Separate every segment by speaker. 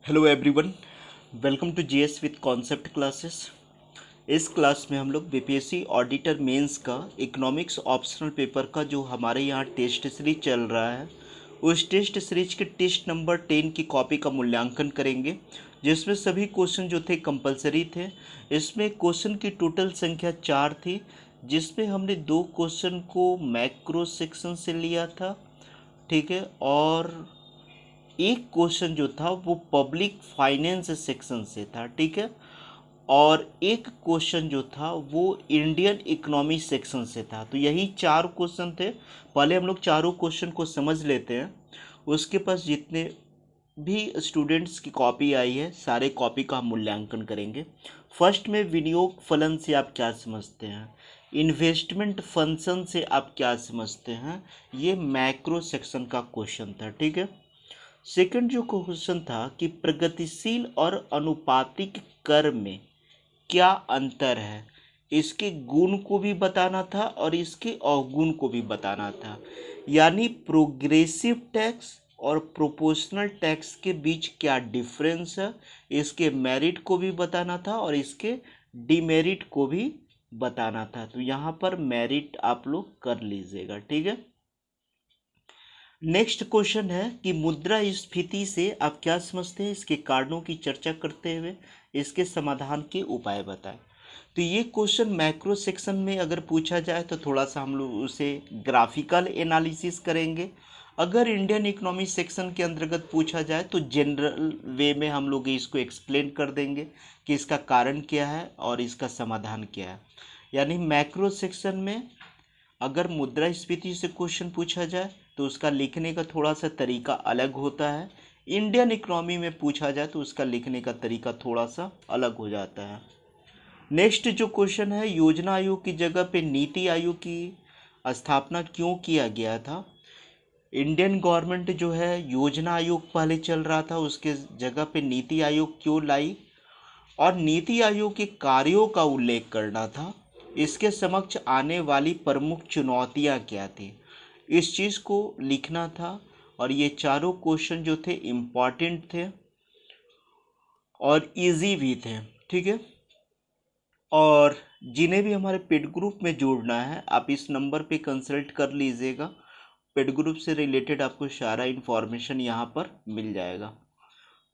Speaker 1: Hello everyone, welcome to GS with concept classes. इस class में हम लोग बीपीएससी ऑडिटर मेंस का इकोनॉमिक्स ऑप्शनल पेपर का जो हमारे यहाँ टेस्ट सीरीज चल रहा है, उस टेस्ट सीरीज के टेस्ट नंबर 10 की कॉपी का मूल्यांकन करेंगे, जिसमें सभी क्वेश्चन जो थे कंपलसरी थे। इसमें क्वेश्चन की टोटल संख्या 4 थी, जिसमें हमने 2 क्वेश्चन को मैक्रो सेक्शन से लिया था, ठीक है, और एक क्वेश्चन जो था वो पब्लिक फाइनेंस सेक्शन से था, ठीक है, और एक क्वेश्चन जो था वो इंडियन इकोनॉमी सेक्शन से था। तो यही 4 क्वेश्चन थे। पहले हम लोग चारों क्वेश्चन को समझ लेते हैं। उसके पास जितने भी स्टूडेंट्स की कॉपी आई है, सारे कॉपी का हम मूल्यांकन करेंगे। फर्स्ट में विनियोग फलन से आप क्या समझते हैं, इन्वेस्टमेंट फंक्शन से आप क्या समझते हैं, ये मैक्रो सेक्शन का क्वेश्चन था, ठीक है। सेकंड जो क्वेश्चन था कि प्रगतिशील और अनुपातिक कर में क्या अंतर है, इसके गुण को भी बताना था और इसके अवगुण को भी बताना था। यानी प्रोग्रेसिव टैक्स और प्रोपोर्शनल टैक्स के बीच क्या डिफरेंस है, इसके मेरिट को भी बताना था और इसके डिमेरिट को भी बताना था। तो यहाँ पर मेरिट आप लोग कर लीजिएगा, ठीक है। नेक्स्ट क्वेश्चन है कि मुद्रास्फीति से आप क्या समझते हैं, इसके कारणों की चर्चा करते हुए इसके समाधान के उपाय बताएं। तो ये क्वेश्चन मैक्रो सेक्शन में अगर पूछा जाए तो थोड़ा सा हम लोग उसे ग्राफिकल एनालिसिस करेंगे। अगर इंडियन इकोनॉमी सेक्शन के अंतर्गत पूछा जाए तो जनरल वे में हम लोग इसको एक्सप्लेन कर देंगे कि इसका कारण क्या है और इसका समाधान क्या है। यानी मैक्रो सेक्शन में अगर मुद्रास्फीति से क्वेश्चन पूछा जाए तो उसका लिखने का थोड़ा सा तरीका अलग होता है। इंडियन इकोनॉमी में पूछा जाए तो उसका लिखने का तरीका थोड़ा सा अलग हो जाता है। नेक्स्ट जो क्वेश्चन है, योजना आयोग की जगह पे नीति आयोग की स्थापना क्यों किया गया था। इंडियन गवर्नमेंट जो है योजना आयोग पहले चल रहा था, उसके जगह पे नीति आयोग क्यों लाई, और नीति आयोग के कार्यों का उल्लेख करना था। इसके समक्ष आने वाली प्रमुख चुनौतियां क्या थी, इस चीज़ को लिखना था। और ये चारों क्वेश्चन जो थे इम्पॉर्टेंट थे और इजी भी थे, ठीक है। और जिन्हें भी हमारे पेड ग्रुप में जोड़ना है, आप इस नंबर पे कंसल्ट कर लीजिएगा। पेड ग्रुप से रिलेटेड आपको सारा इन्फॉर्मेशन यहाँ पर मिल जाएगा।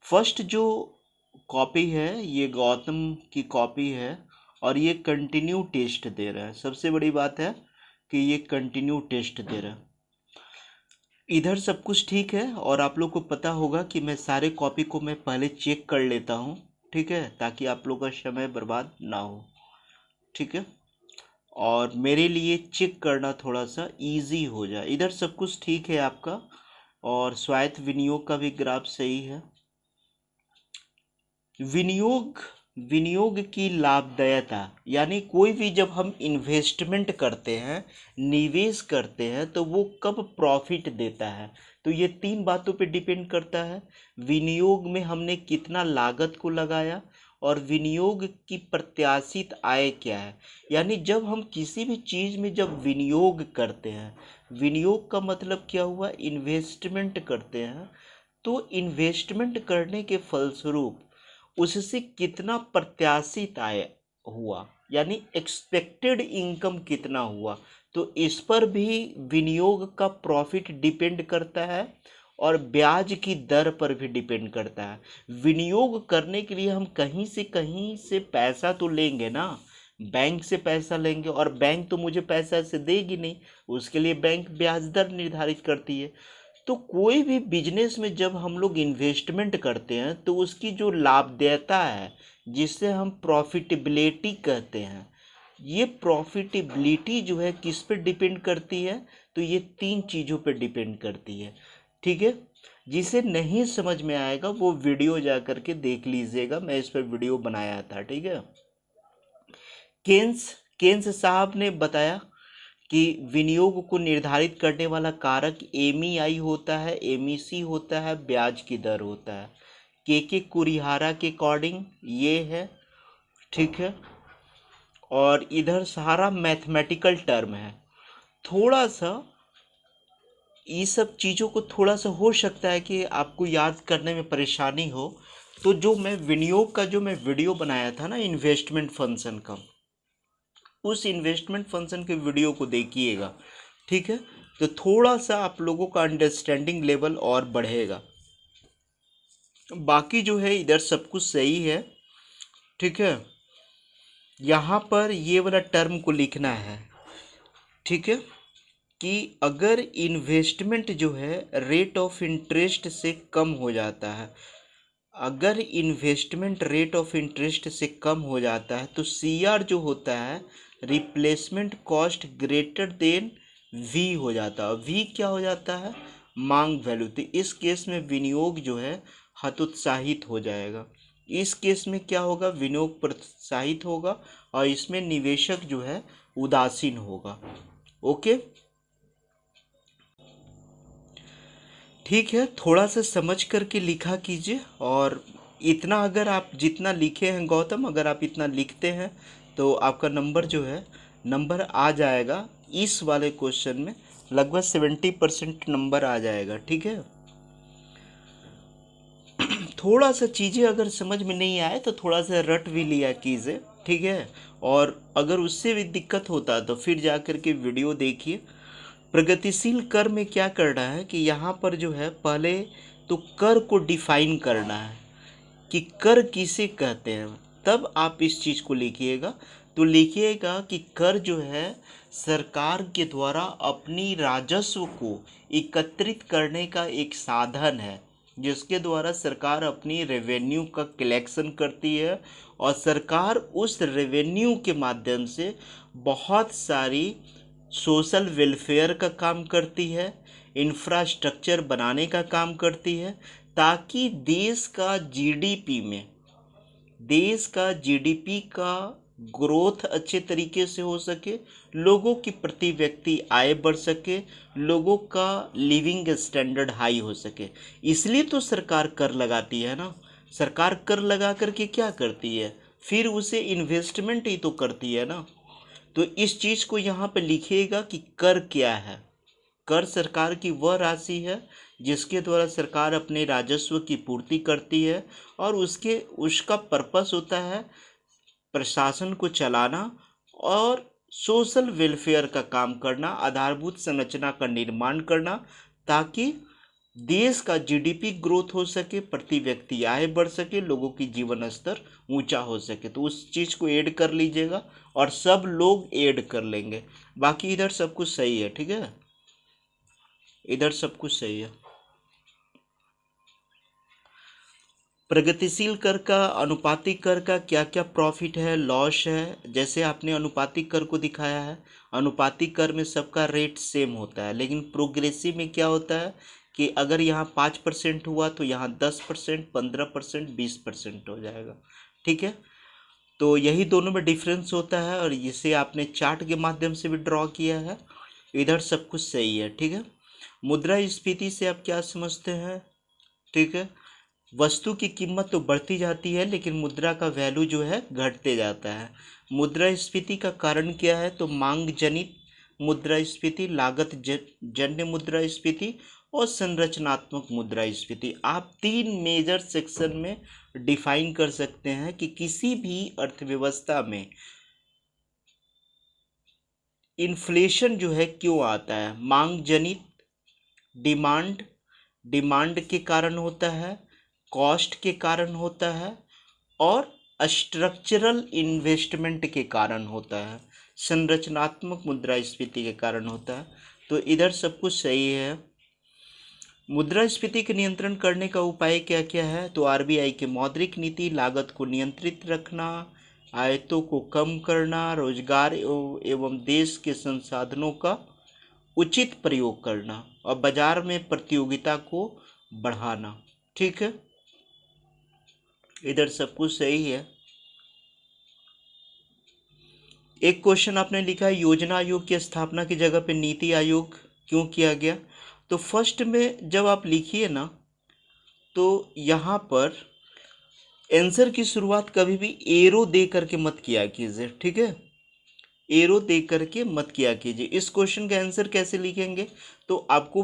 Speaker 1: फर्स्ट जो कॉपी है ये गौतम की कॉपी है और ये कंटिन्यू टेस्ट दे रहा है। सबसे बड़ी बात है कि ये कंटिन्यू टेस्ट दे रहा है। इधर सब कुछ ठीक है और आप लोग को पता होगा कि मैं सारे कॉपी को मैं पहले चेक कर लेता हूँ, ठीक है, ताकि आप लोग का समय बर्बाद ना हो, ठीक है, और मेरे लिए चेक करना थोड़ा सा इजी हो जाए। इधर सब कुछ ठीक है आपका, और स्वायत्त विनियोग का भी ग्राफ सही है। विनियोग विनियोग की लाभदायता, यानी कोई भी जब हम इन्वेस्टमेंट करते हैं, निवेश करते हैं, तो वो कब प्रॉफिट देता है, तो ये 3 बातों पे डिपेंड करता है। विनियोग में हमने कितना लागत को लगाया और विनियोग की प्रत्याशित आय क्या है। यानी जब हम किसी भी चीज़ में जब विनियोग करते हैं, विनियोग का मतलब क्या हुआ, इन्वेस्टमेंट करते हैं, तो इन्वेस्टमेंट करने के फलस्वरूप उससे कितना प्रत्याशित आय हुआ, यानी एक्सपेक्टेड इनकम कितना हुआ, तो इस पर भी विनियोग का प्रॉफिट डिपेंड करता है और ब्याज की दर पर भी डिपेंड करता है। विनियोग करने के लिए हम कहीं से पैसा तो लेंगे ना, बैंक से पैसा लेंगे, और बैंक तो मुझे पैसा ऐसे देगी नहीं, उसके लिए बैंक ब्याज दर निर्धारित करती है। तो कोई भी बिजनेस में जब हम लोग इन्वेस्टमेंट करते हैं तो उसकी जो लाभदायता है, जिसे हम प्रॉफिटेबिलिटी कहते हैं, ये प्रॉफिटेबिलिटी जो है किस पे डिपेंड करती है, तो ये 3 चीज़ों पे डिपेंड करती है, ठीक है। जिसे नहीं समझ में आएगा वो वीडियो जा करके देख लीजिएगा, मैं इस पर वीडियो बनाया था, ठीक है। केन्स केन्स साहब ने बताया कि विनियोग को निर्धारित करने वाला कारक एमईआई होता है, एमईसी होता है, ब्याज की दर होता है। के कुरिहारा के अकॉर्डिंग ये है, ठीक है। और इधर सारा मैथमेटिकल टर्म है। थोड़ा सा ये सब चीज़ों को थोड़ा सा हो सकता है कि आपको याद करने में परेशानी हो, तो जो मैं विनियोग का जो मैं वीडियो बनाया था ना इन्वेस्टमेंट फंक्शन का, उस इन्वेस्टमेंट फंक्शन के वीडियो को देखिएगा, ठीक है। तो थोड़ा सा आप लोगों का अंडरस्टैंडिंग लेवल और बढ़ेगा। बाकी जो है इधर सब कुछ सही है, ठीक है। यहाँ पर ये वाला टर्म को लिखना है, ठीक है, कि अगर इन्वेस्टमेंट जो है रेट ऑफ इंटरेस्ट से कम हो जाता है, अगर इन्वेस्टमेंट रेट ऑफ इंटरेस्ट से कम हो जाता है तो सीआर जो होता है replacement cost greater than V हो जाता है। वी क्या हो जाता है? मांग वैल्यू। तो इस केस में विनियोग जो है हतोत्साहित हो जाएगा। इस केस में क्या होगा? विनियोग प्रोत्साहित होगा और इसमें निवेशक जो है उदासीन होगा। ओके, ठीक है, थोड़ा सा समझ करके लिखा कीजिए। और इतना अगर आप जितना लिखे हैं गौतम, अगर आप इतना लिखते हैं तो आपका नंबर जो है नंबर आ जाएगा इस वाले क्वेश्चन में, लगभग 70% नंबर आ जाएगा, ठीक है। थोड़ा सा चीज़ें अगर समझ में नहीं आए तो थोड़ा सा रट भी लिया कीजिए, ठीक है। और अगर उससे भी दिक्कत होता है तो फिर जा कर के वीडियो देखिए। प्रगतिशील कर में क्या करना है कि यहाँ पर जो है पहले तो कर को डिफाइन करना है कि कर किसे कहते हैं, तब आप इस चीज़ को लिखिएगा। तो लिखिएगा कि कर जो है सरकार के द्वारा अपनी राजस्व को एकत्रित करने का एक साधन है, जिसके द्वारा सरकार अपनी रेवेन्यू का कलेक्शन करती है और सरकार उस रेवेन्यू के माध्यम से बहुत सारी सोशल वेलफेयर का काम करती है, इंफ्रास्ट्रक्चर बनाने का काम करती है, ताकि देश का जीडीपी का ग्रोथ अच्छे तरीके से हो सके, लोगों की प्रति व्यक्ति आय बढ़ सके, लोगों का लिविंग स्टैंडर्ड हाई हो सके। इसलिए तो सरकार कर लगाती है ना। सरकार कर लगा करके क्या करती है? फिर उसे इन्वेस्टमेंट ही तो करती है ना। तो इस चीज़ को यहाँ पे लिखिएगा कि कर क्या है। कर सरकार की वह राशि है जिसके द्वारा सरकार अपने राजस्व की पूर्ति करती है और उसका पर्पस होता है प्रशासन को चलाना और सोशल वेलफेयर का काम करना, आधारभूत संरचना का निर्माण करना, ताकि देश का जीडीपी ग्रोथ हो सके, प्रति व्यक्ति आय बढ़ सके, लोगों की जीवन स्तर ऊंचा हो सके। तो उस चीज़ को ऐड कर लीजिएगा और सब लोग ऐड कर लेंगे। बाकी इधर सब कुछ सही है, ठीक है, इधर सब कुछ सही है। प्रगतिशील कर का, अनुपातिक कर का क्या क्या प्रॉफिट है, लॉस है, जैसे आपने अनुपातिक कर को दिखाया है। अनुपातिक कर में सबका रेट सेम होता है, लेकिन प्रोग्रेसिव में क्या होता है कि अगर यहाँ 5% हुआ तो यहाँ 10%, 15%, 20% हो जाएगा, ठीक है। तो यही दोनों में डिफरेंस होता है और इसे आपने चार्ट के माध्यम से भी ड्रॉ किया है। इधर सब कुछ सही है, ठीक है। मुद्रास्फीति से आप क्या समझते हैं? ठीक है, वस्तु की कीमत तो बढ़ती जाती है लेकिन मुद्रा का वैल्यू जो है घटते जाता है। मुद्रास्फीति का कारण क्या है? तो मांग जनित मुद्रास्फीति, लागत जन्य मुद्रास्फीति और संरचनात्मक मुद्रास्फीति। आप 3 मेजर सेक्शन में डिफाइन कर सकते हैं कि किसी भी अर्थव्यवस्था में इन्फ्लेशन जो है क्यों आता है। मांग जनित, डिमांड के कारण होता है, कॉस्ट के कारण होता है और स्ट्रक्चरल इन्वेस्टमेंट के कारण होता है, संरचनात्मक मुद्रास्फीति के कारण होता है। तो इधर सब कुछ सही है। मुद्रास्फीति के नियंत्रण करने का उपाय क्या क्या है? तो आरबीआई की मौद्रिक नीति, लागत को नियंत्रित रखना, आयतों को कम करना, रोजगार एवं देश के संसाधनों का उचित प्रयोग करना और बाजार में प्रतियोगिता को बढ़ाना, ठीक है। इधर सब कुछ सही है। एक क्वेश्चन आपने लिखा है योजना आयोग की स्थापना की जगह पे नीति आयोग क्यों किया गया? तो फर्स्ट में जब आप लिखिए ना तो यहाँ पर आंसर की शुरुआत कभी भी एरो दे करके मत किया कीजिए, ठीक है, एरो दे करके मत किया कीजिए। इस क्वेश्चन का आंसर कैसे लिखेंगे? तो आपको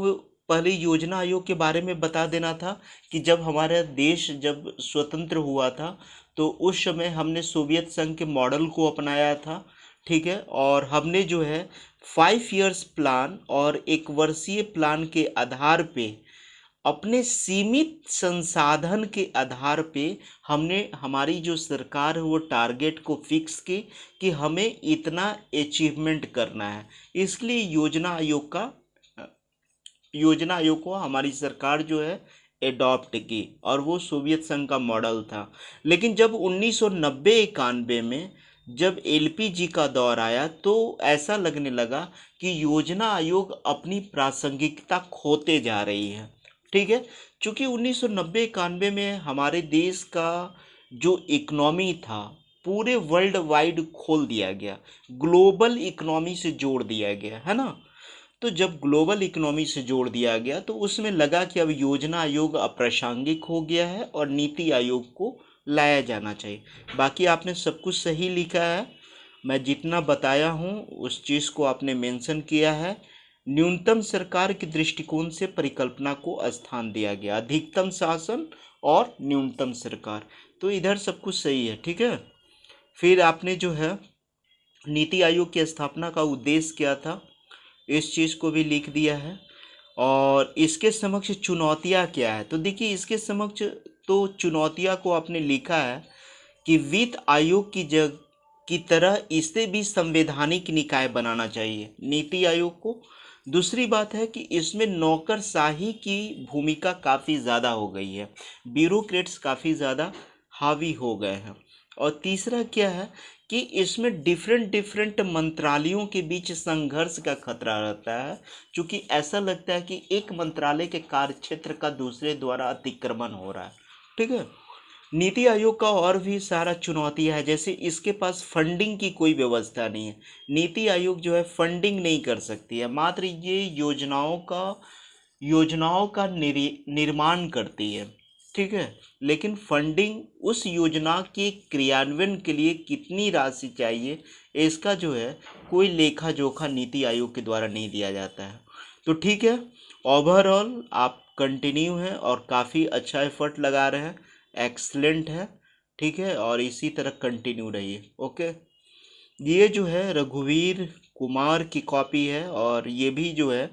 Speaker 1: पहले योजना आयोग के बारे में बता देना था कि जब हमारा देश जब स्वतंत्र हुआ था तो उस समय हमने सोवियत संघ के मॉडल को अपनाया था। ठीक है, और हमने जो है 5 इयर्स प्लान और 1 वर्षीय प्लान के आधार पे अपने सीमित संसाधन के आधार पे हमने हमारी जो सरकार है वो टारगेट को फिक्स की कि हमें इतना अचीवमेंट करना है। इसलिए योजना आयोग को हमारी सरकार जो है एडॉप्ट की और वो सोवियत संघ का मॉडल था। लेकिन जब 1990-91 में जब एलपीजी का दौर आया तो ऐसा लगने लगा कि योजना आयोग अपनी प्रासंगिकता खोते जा रही है। ठीक है, क्योंकि 1990-91 में हमारे देश का जो इकोनॉमी था पूरे वर्ल्ड वाइड खोल दिया गया, ग्लोबल इकोनॉमी से जोड़ दिया गया है ना। तो जब ग्लोबल इकोनॉमी से जोड़ दिया गया तो उसमें लगा कि अब योजना आयोग अप्रासंगिक हो गया है और नीति आयोग को लाया जाना चाहिए। बाकी आपने सब कुछ सही लिखा है, मैं जितना बताया हूँ उस चीज़ को आपने मेंशन किया है। न्यूनतम सरकार के दृष्टिकोण से परिकल्पना को स्थान दिया गया, अधिकतम शासन और न्यूनतम सरकार, तो इधर सब कुछ सही है। ठीक है, फिर आपने जो है नीति आयोग की स्थापना का उद्देश्य क्या था इस चीज़ को भी लिख दिया है, और इसके समक्ष चुनौतियाँ क्या है। तो देखिए इसके समक्ष तो चुनौतियाँ को आपने लिखा है कि वित्त आयोग की तरह इसे भी संवैधानिक निकाय बनाना चाहिए नीति आयोग को। दूसरी बात है कि इसमें नौकरशाही की भूमिका काफ़ी ज़्यादा हो गई है, ब्यूरोक्रेट्स काफ़ी ज़्यादा हावी हो गए हैं। और तीसरा क्या है कि इसमें डिफरेंट डिफरेंट मंत्रालयों के बीच संघर्ष का खतरा रहता है, क्योंकि ऐसा लगता है कि एक मंत्रालय के कार्य क्षेत्र का दूसरे द्वारा अतिक्रमण हो रहा है। ठीक है, नीति आयोग का और भी सारा चुनौतियां है, जैसे इसके पास फंडिंग की कोई व्यवस्था नहीं है। नीति आयोग जो है फंडिंग नहीं कर सकती है, मात्र ये योजनाओं का निर्माण करती है। ठीक है, लेकिन फंडिंग उस योजना के क्रियान्वयन के लिए कितनी राशि चाहिए इसका जो है कोई लेखा जोखा नीति आयोग के द्वारा नहीं दिया जाता है। तो ठीक है, ओवरऑल आप कंटिन्यू हैं और काफ़ी अच्छा एफर्ट लगा रहे हैं, एक्सलेंट है। ठीक है, और इसी तरह कंटिन्यू रहिए। ओके, ये जो है रघुवीर कुमार की कॉपी है और ये भी जो है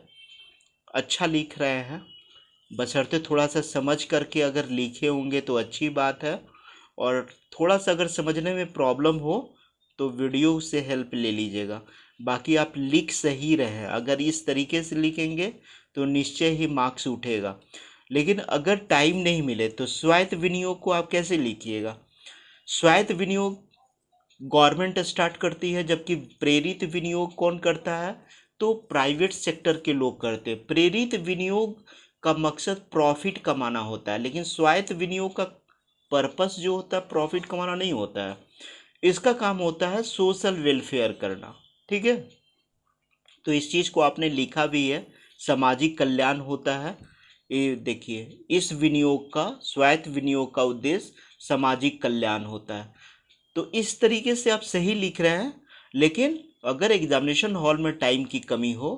Speaker 1: अच्छा लिख रहे हैं, बशर्ते थोड़ा सा समझ करके अगर लिखे होंगे तो अच्छी बात है, और थोड़ा सा अगर समझने में प्रॉब्लम हो तो वीडियो से हेल्प ले लीजिएगा। बाकी आप लिख सही रहे हैं, अगर इस तरीके से लिखेंगे तो निश्चय ही मार्क्स उठेगा। लेकिन अगर टाइम नहीं मिले तो स्वायत्त विनियोग को आप कैसे लिखिएगा। स्वायत्त विनियोग गवर्नमेंट स्टार्ट करती है, जबकि प्रेरित विनियोग कौन करता है, तो प्राइवेट सेक्टर के लोग करते हैं। प्रेरित विनियोग का मकसद प्रॉफिट कमाना होता है, लेकिन स्वायत्त विनियोग का पर्पस जो होता है प्रॉफिट कमाना नहीं होता है, इसका काम होता है सोशल वेलफेयर करना। ठीक है, तो इस चीज़ को आपने लिखा भी है, सामाजिक कल्याण होता है। ये देखिए, इस विनियोग का स्वायत्त विनियोग का उद्देश्य सामाजिक कल्याण होता है। तो इस तरीके से आप सही लिख रहे हैं, लेकिन अगर एग्जामिनेशन हॉल में टाइम की कमी हो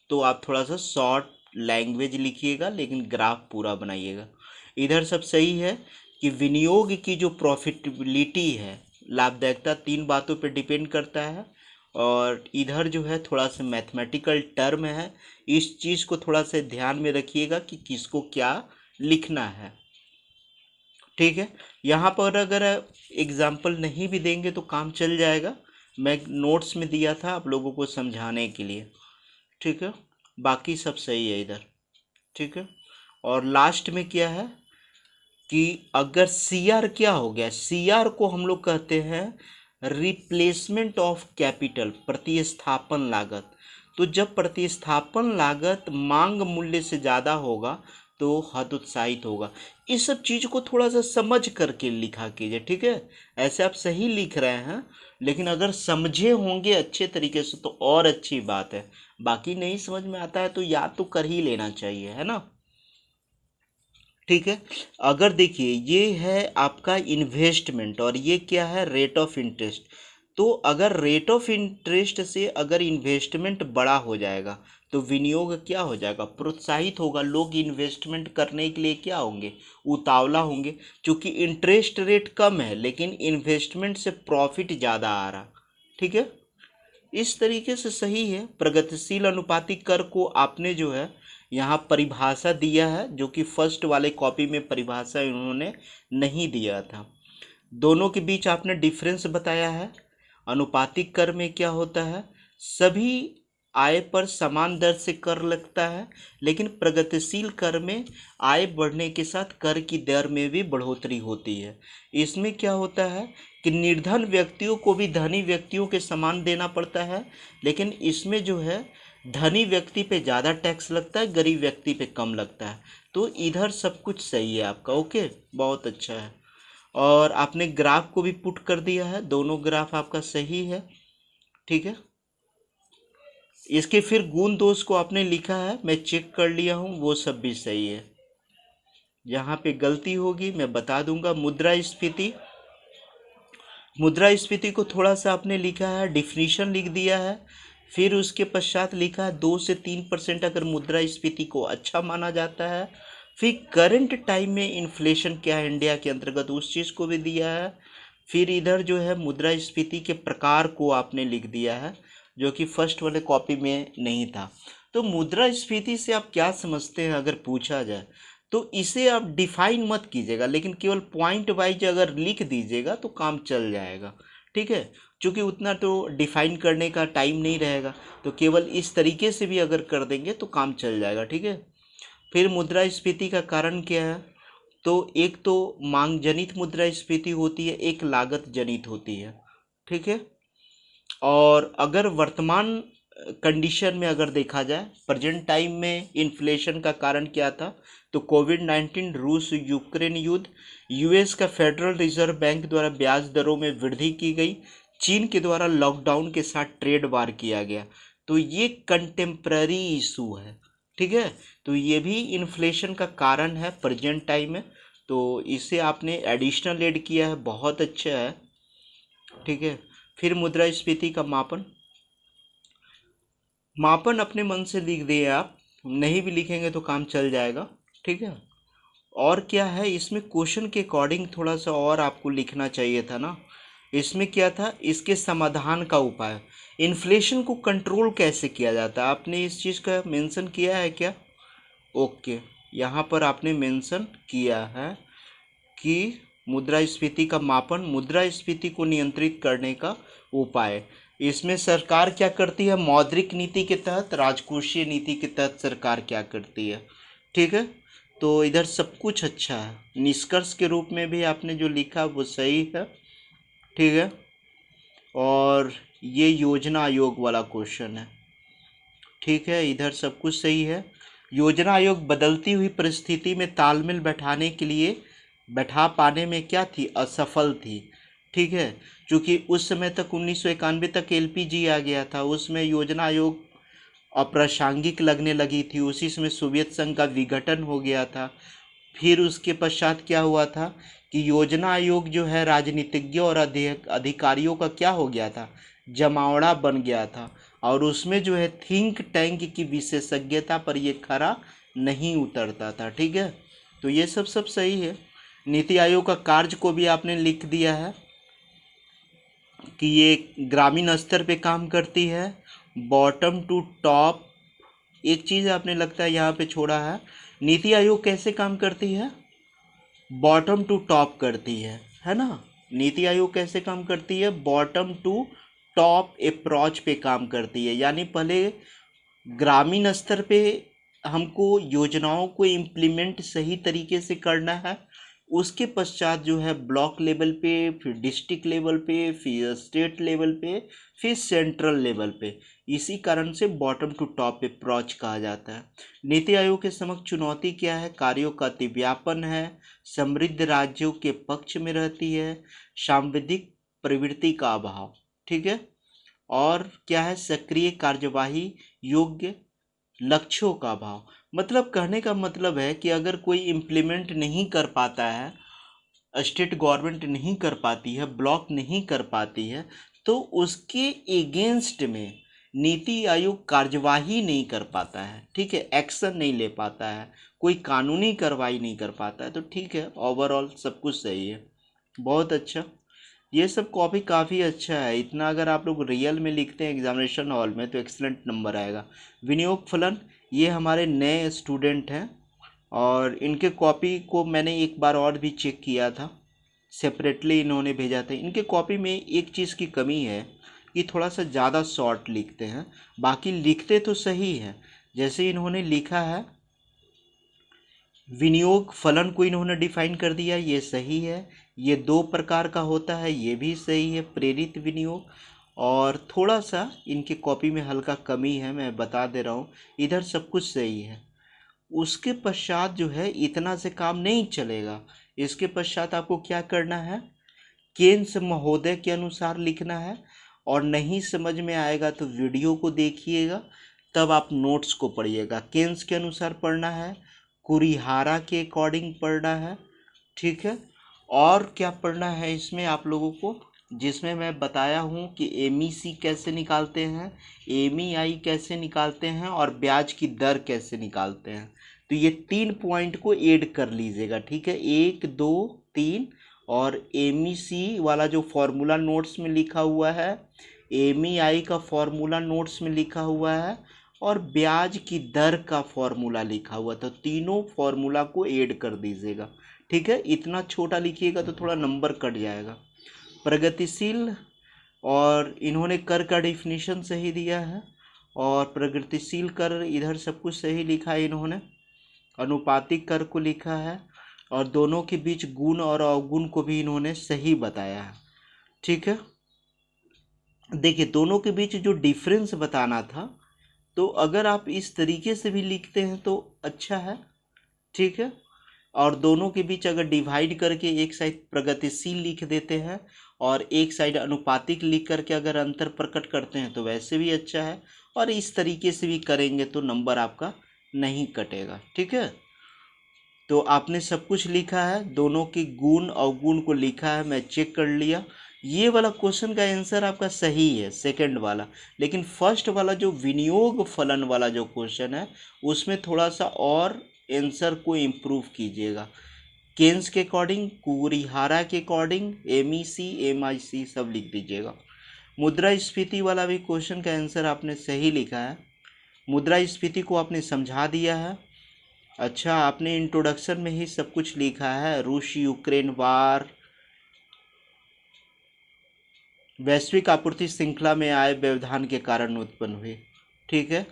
Speaker 1: तो आप थोड़ा सा शॉर्ट लैंग्वेज लिखिएगा, लेकिन ग्राफ पूरा बनाइएगा। इधर सब सही है कि विनियोग की जो प्रॉफिटेबिलिटी है, लाभदायकता, 3 बातों पे डिपेंड करता है, और इधर जो है थोड़ा सा मैथमेटिकल टर्म है, इस चीज़ को थोड़ा सा ध्यान में रखिएगा कि किसको क्या लिखना है। ठीक है, यहाँ पर अगर एग्जाम्पल नहीं भी देंगे तो काम चल जाएगा, मैं नोट्स में दिया था आप लोगों को समझाने के लिए। ठीक है, बाकी सब सही है इधर। ठीक है, और लास्ट में क्या है कि अगर सीआर क्या हो गया, सीआर को हम लोग कहते हैं रिप्लेसमेंट ऑफ कैपिटल, प्रतिस्थापन लागत। तो जब प्रतिस्थापन लागत मांग मूल्य से ज़्यादा होगा तो हतोत्साहित होगा। इस सब चीज़ को थोड़ा सा समझ करके लिखा कीजिए। ठीक है, ऐसे आप सही लिख रहे हैं, लेकिन अगर समझे होंगे अच्छे तरीके से तो और अच्छी बात है, बाकी नहीं समझ में आता है तो याद तो कर ही लेना चाहिए, है ना। ठीक है, अगर देखिए ये है आपका इन्वेस्टमेंट और ये क्या है, रेट ऑफ इंटरेस्ट। तो अगर रेट ऑफ इंटरेस्ट से अगर इन्वेस्टमेंट बड़ा हो जाएगा तो विनियोग क्या हो जाएगा, प्रोत्साहित होगा, लोग इन्वेस्टमेंट करने के लिए क्या होंगे, उतावला होंगे। क्योंकि इंटरेस्ट रेट कम है लेकिन इन्वेस्टमेंट से प्रॉफिट ज़्यादा आ रहा। ठीक है, इस तरीके से सही है। प्रगतिशील अनुपातिक कर को आपने जो है यहाँ परिभाषा दिया है, जो कि फर्स्ट वाले कॉपी में परिभाषा इन्होंने नहीं दिया था। दोनों के बीच आपने डिफरेंस बताया है। अनुपातिक कर में क्या होता है, सभी आय पर समान दर से कर लगता है, लेकिन प्रगतिशील कर में आय बढ़ने के साथ कर की दर में भी बढ़ोतरी होती है। इसमें क्या होता है कि निर्धन व्यक्तियों को भी धनी व्यक्तियों के समान देना पड़ता है, लेकिन इसमें जो है धनी व्यक्ति पे ज़्यादा टैक्स लगता है, गरीब व्यक्ति पे कम लगता है। तो इधर सब कुछ सही है आपका। ओके, बहुत अच्छा है। और आपने ग्राफ को भी पुट कर दिया है, दोनों ग्राफ आपका सही है। ठीक है, इसके फिर गुण दोष को आपने लिखा है, मैं चेक कर लिया हूँ, वो सब भी सही है। यहाँ पे गलती होगी मैं बता दूंगा। मुद्रास्फीति को थोड़ा सा आपने लिखा है, डिफिनीशन लिख दिया है, फिर उसके पश्चात लिखा है 2 से 3% अगर मुद्रास्फीति को अच्छा माना जाता है। फिर करंट टाइम में इन्फ्लेशन क्या है इंडिया के अंतर्गत, उस चीज़ को भी दिया है। फिर इधर जो है मुद्रास्फीति के प्रकार को आपने लिख दिया है, जो कि फर्स्ट वाले कॉपी में नहीं था। तो मुद्रास्फीति से आप क्या समझते हैं अगर पूछा जाए तो इसे आप डिफाइन मत कीजिएगा, लेकिन केवल पॉइंट वाइज अगर लिख दीजिएगा तो काम चल जाएगा। ठीक है, क्योंकि उतना तो डिफाइन करने का टाइम नहीं रहेगा, तो केवल इस तरीके से भी अगर कर देंगे तो काम चल जाएगा। ठीक है, फिर मुद्रास्फीति का कारण क्या है, तो एक तो मांग जनित मुद्रास्फीति होती है, एक लागत जनित होती है। ठीक है, और अगर वर्तमान कंडीशन में अगर देखा जाए प्रेजेंट टाइम में इन्फ्लेशन का कारण क्या था, तो कोविड-19, रूस यूक्रेन युद्ध, यूएस का फेडरल रिजर्व बैंक द्वारा ब्याज दरों में वृद्धि की गई, चीन के द्वारा लॉकडाउन के साथ ट्रेड वार किया गया। तो ये कंटेम्प्ररी इशू है। ठीक है, तो ये भी इन्फ्लेशन का कारण है प्रेजेंट टाइम में, तो इसे आपने एडिशनल ऐड किया है, बहुत अच्छा है। ठीक है, फिर मुद्रास्फीति का मापन अपने मन से लिख दिए आप, नहीं भी लिखेंगे तो काम चल जाएगा। ठीक है, और क्या है इसमें क्वेश्चन के अकॉर्डिंग थोड़ा सा और आपको लिखना चाहिए था ना। इसमें क्या था, इसके समाधान का उपाय, इन्फ्लेशन को कंट्रोल कैसे किया जाता है, आपने इस चीज़ का मेंशन किया है क्या। ओके, यहाँ पर आपने मेंशन किया है कि मुद्रास्फीति का मापन, मुद्रास्फीति को नियंत्रित करने का उपाय। इसमें सरकार क्या करती है, मौद्रिक नीति के तहत, राजकोषीय नीति के तहत सरकार क्या करती है। ठीक है, तो इधर सब कुछ अच्छा है, निष्कर्ष के रूप में भी आपने जो लिखा वो सही है। ठीक है, और ये योजना आयोग वाला क्वेश्चन है। ठीक है, इधर सब कुछ सही है। योजना आयोग बदलती हुई परिस्थिति में तालमेल बैठा पाने में क्या थी, असफल थी। ठीक है, क्योंकि उस समय तक 1991 तक एलपीजी आ गया था, उसमें योजना आयोग अप्रासंगिक लगने लगी थी, उसी समय सोवियत संघ का विघटन हो गया था। फिर उसके पश्चात क्या हुआ था कि योजना आयोग जो है राजनीतिज्ञों और अधिकारियों का क्या हो गया था, जमावड़ा बन गया था, और उसमें जो है थिंक टैंक की विशेषज्ञता पर ये खरा नहीं उतरता था। ठीक है, तो ये सब सही है। नीति आयोग का कार्य को भी आपने लिख दिया है कि ये ग्रामीण स्तर पे काम करती है, बॉटम टू टॉप। एक चीज़ आपने लगता है यहाँ पे छोड़ा है, नीति आयोग कैसे काम करती है, बॉटम टू टॉप करती है ना। नीति आयोग कैसे काम करती है, बॉटम टू टॉप अप्रोच पे काम करती है, यानी पहले ग्रामीण स्तर पे हमको योजनाओं को इम्प्लीमेंट सही तरीके से करना है, उसके पश्चात जो है ब्लॉक लेवल पे, फिर डिस्ट्रिक्ट लेवल पे, फिर स्टेट लेवल पे, फिर सेंट्रल लेवल पे। इसी कारण से बॉटम टू टॉप अप्रोच कहा जाता है। नीति आयोग के समक्ष चुनौती क्या है, कार्यों का अतिव्यापन है, समृद्ध राज्यों के पक्ष में रहती है, सांविधिक प्रवृत्ति का अभाव। ठीक है, और क्या है, सक्रिय कार्यवाही योग्य लक्ष्यों का अभाव। मतलब कहने का मतलब है कि अगर कोई इम्प्लीमेंट नहीं कर पाता है, स्टेट गवर्नमेंट नहीं कर पाती है, ब्लॉक नहीं कर पाती है, तो उसके एगेंस्ट में नीति आयोग कार्यवाही नहीं कर पाता है, ठीक है, एक्शन नहीं ले पाता है, कोई कानूनी कार्रवाई नहीं कर पाता है, तो ठीक है, ओवरऑल सब कुछ सही है। बहुत अच्छा, ये सब कॉपी काफ़ी अच्छा है। इतना अगर आप लोग रियल में लिखते हैं एग्जामिनेशन हॉल में तो एक्सलेंट नंबर आएगा। विनियोग फलन, ये हमारे नए स्टूडेंट हैं और इनके कॉपी को मैंने एक बार और भी चेक किया था, सेपरेटली इन्होंने भेजा था। इनके कॉपी में एक चीज़ की कमी है कि थोड़ा सा ज़्यादा शॉर्ट लिखते हैं, बाकी लिखते तो सही है। जैसे इन्होंने लिखा है विनियोग फलन को इन्होंने डिफाइन कर दिया, ये सही है। ये दो प्रकार का होता है, ये भी सही है, प्रेरित विनियोग। और थोड़ा सा इनके कॉपी में हल्का कमी है, मैं बता दे रहा हूँ, इधर सब कुछ सही है। उसके पश्चात जो है इतना से काम नहीं चलेगा। इसके पश्चात आपको क्या करना है, केन्स महोदय के अनुसार लिखना है। और नहीं समझ में आएगा तो वीडियो को देखिएगा, तब आप नोट्स को पढ़िएगा। केन्स के अनुसार पढ़ना है, कुरिहारा के अकॉर्डिंग पढ़ना है, ठीक है। और क्या पढ़ना है इसमें आप लोगों को, जिसमें मैं बताया हूँ कि एमईसी कैसे निकालते हैं, एमईआई कैसे निकालते हैं और ब्याज की दर कैसे निकालते हैं। तो ये 3 पॉइंट को ऐड कर लीजिएगा, ठीक है, 1 2 3। और एमईसी वाला जो फॉर्मूला नोट्स में लिखा हुआ है, एमईआई का फॉर्मूला नोट्स में लिखा हुआ है और ब्याज की दर का फॉर्मूला लिखा हुआ, तो तीनों फॉर्मूला को ऐड कर दीजिएगा, ठीक है। इतना छोटा लिखिएगा तो थोड़ा नंबर कट जाएगा। प्रगतिशील, और इन्होंने कर का डिफिनीशन सही दिया है और प्रगतिशील कर इधर सब कुछ सही लिखा है इन्होंने। अनुपातिक कर को लिखा है और दोनों के बीच गुण और अवगुण को भी इन्होंने सही बताया है, ठीक है। देखिए दोनों के बीच जो डिफरेंस बताना था, तो अगर आप इस तरीके से भी लिखते हैं तो अच्छा है, ठीक है। और दोनों के बीच अगर डिवाइड करके एक साइड प्रगतिशील लिख देते हैं और एक साइड अनुपातिक लिख करके अगर अंतर प्रकट करते हैं तो वैसे भी अच्छा है। और इस तरीके से भी करेंगे तो नंबर आपका नहीं कटेगा, ठीक है। तो आपने सब कुछ लिखा है, दोनों के गुण अवगुण को लिखा है, मैं चेक कर लिया। ये वाला क्वेश्चन का आंसर आपका सही है, सेकंड वाला। लेकिन फर्स्ट वाला जो विनियोग फलन वाला जो क्वेश्चन है, उसमें थोड़ा सा और आंसर को इम्प्रूव कीजिएगा। केन्स के अकॉर्डिंग, कुरिहारा के अकॉर्डिंग, एमईसी एमआईसी सब लिख दीजिएगा। मुद्रास्फीति वाला भी क्वेश्चन का आंसर आपने सही लिखा है, मुद्रास्फीति को आपने समझा दिया है। अच्छा, आपने इंट्रोडक्शन में ही सब कुछ लिखा है, रूस यूक्रेन वार, वैश्विक आपूर्ति श्रृंखला में आए व्यवधान के कारण उत्पन्न हुई, ठीक है।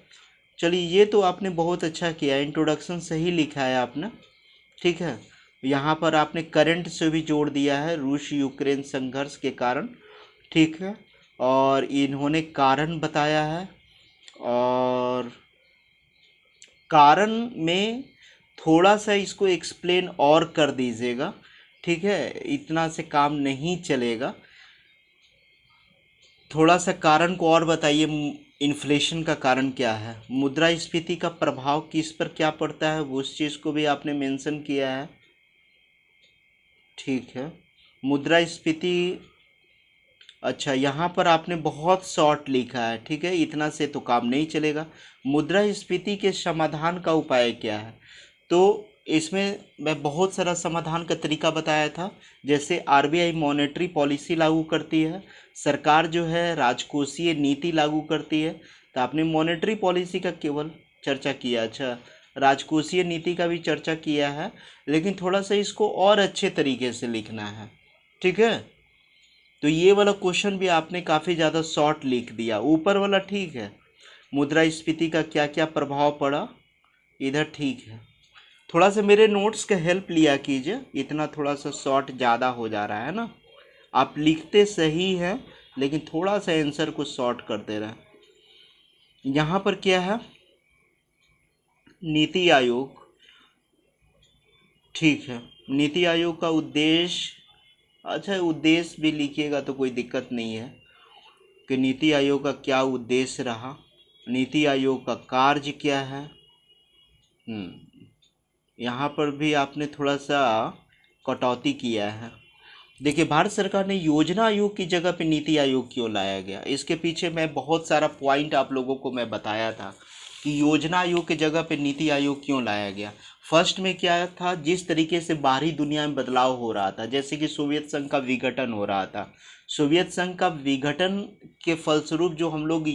Speaker 1: चलिए ये तो आपने बहुत अच्छा किया, इंट्रोडक्शन सही लिखा है आपने, ठीक है। यहाँ पर आपने करंट से भी जोड़ दिया है, रूस यूक्रेन संघर्ष के कारण, ठीक है। और इन्होंने कारण बताया है और कारण में थोड़ा सा इसको एक्सप्लेन और कर दीजिएगा, ठीक है, इतना से काम नहीं चलेगा। थोड़ा सा कारण को और बताइए, इन्फ्लेशन का कारण क्या है, मुद्रास्फीति का प्रभाव किस पर क्या पड़ता है, वो उस चीज़ को भी आपने मेंशन किया है, ठीक है। मुद्रास्फीति, अच्छा यहाँ पर आपने बहुत शॉर्ट लिखा है, ठीक है, इतना से तो काम नहीं चलेगा। मुद्रास्फीति के समाधान का उपाय क्या है, तो इसमें मैं बहुत सारा समाधान का तरीका बताया था। जैसे आरबीआई मॉनेटरी पॉलिसी लागू करती है, सरकार जो है राजकोषीय नीति लागू करती है, तो आपने मॉनेटरी पॉलिसी का केवल चर्चा किया। अच्छा, राजकोषीय नीति का भी चर्चा किया है, लेकिन थोड़ा सा इसको और अच्छे तरीके से लिखना है, ठीक है। तो ये वाला क्वेश्चन भी आपने काफ़ी ज़्यादा शॉर्ट लिख दिया, ऊपर वाला ठीक है, मुद्रास्फीति का क्या क्या प्रभाव पड़ा इधर ठीक है। थोड़ा सा मेरे नोट्स का हेल्प लिया कीजिए, इतना थोड़ा सा शॉर्ट ज़्यादा हो जा रहा है ना, आप लिखते सही हैं लेकिन थोड़ा सा आंसर को शॉर्ट कर दे रहे हैं। यहाँ पर क्या है, नीति आयोग, ठीक है, नीति आयोग का उद्देश्य, अच्छा उद्देश्य भी लिखिएगा तो कोई दिक्कत नहीं है कि नीति आयोग का क्या उद्देश्य रहा, नीति आयोग का कार्य क्या है। यहाँ पर भी आपने थोड़ा सा कटौती किया है, देखिए, भारत सरकार ने योजना आयोग की जगह पे नीति आयोग क्यों लाया गया, इसके पीछे मैं बहुत सारा पॉइंट आप लोगों को मैं बताया था कि योजना आयोग की जगह पे नीति आयोग क्यों लाया गया। फर्स्ट में क्या था, जिस तरीके से बाहरी दुनिया में बदलाव हो रहा था, जैसे कि सोवियत संघ का विघटन हो रहा था, सोवियत संघ का विघटन के फलस्वरूप जो हम लोग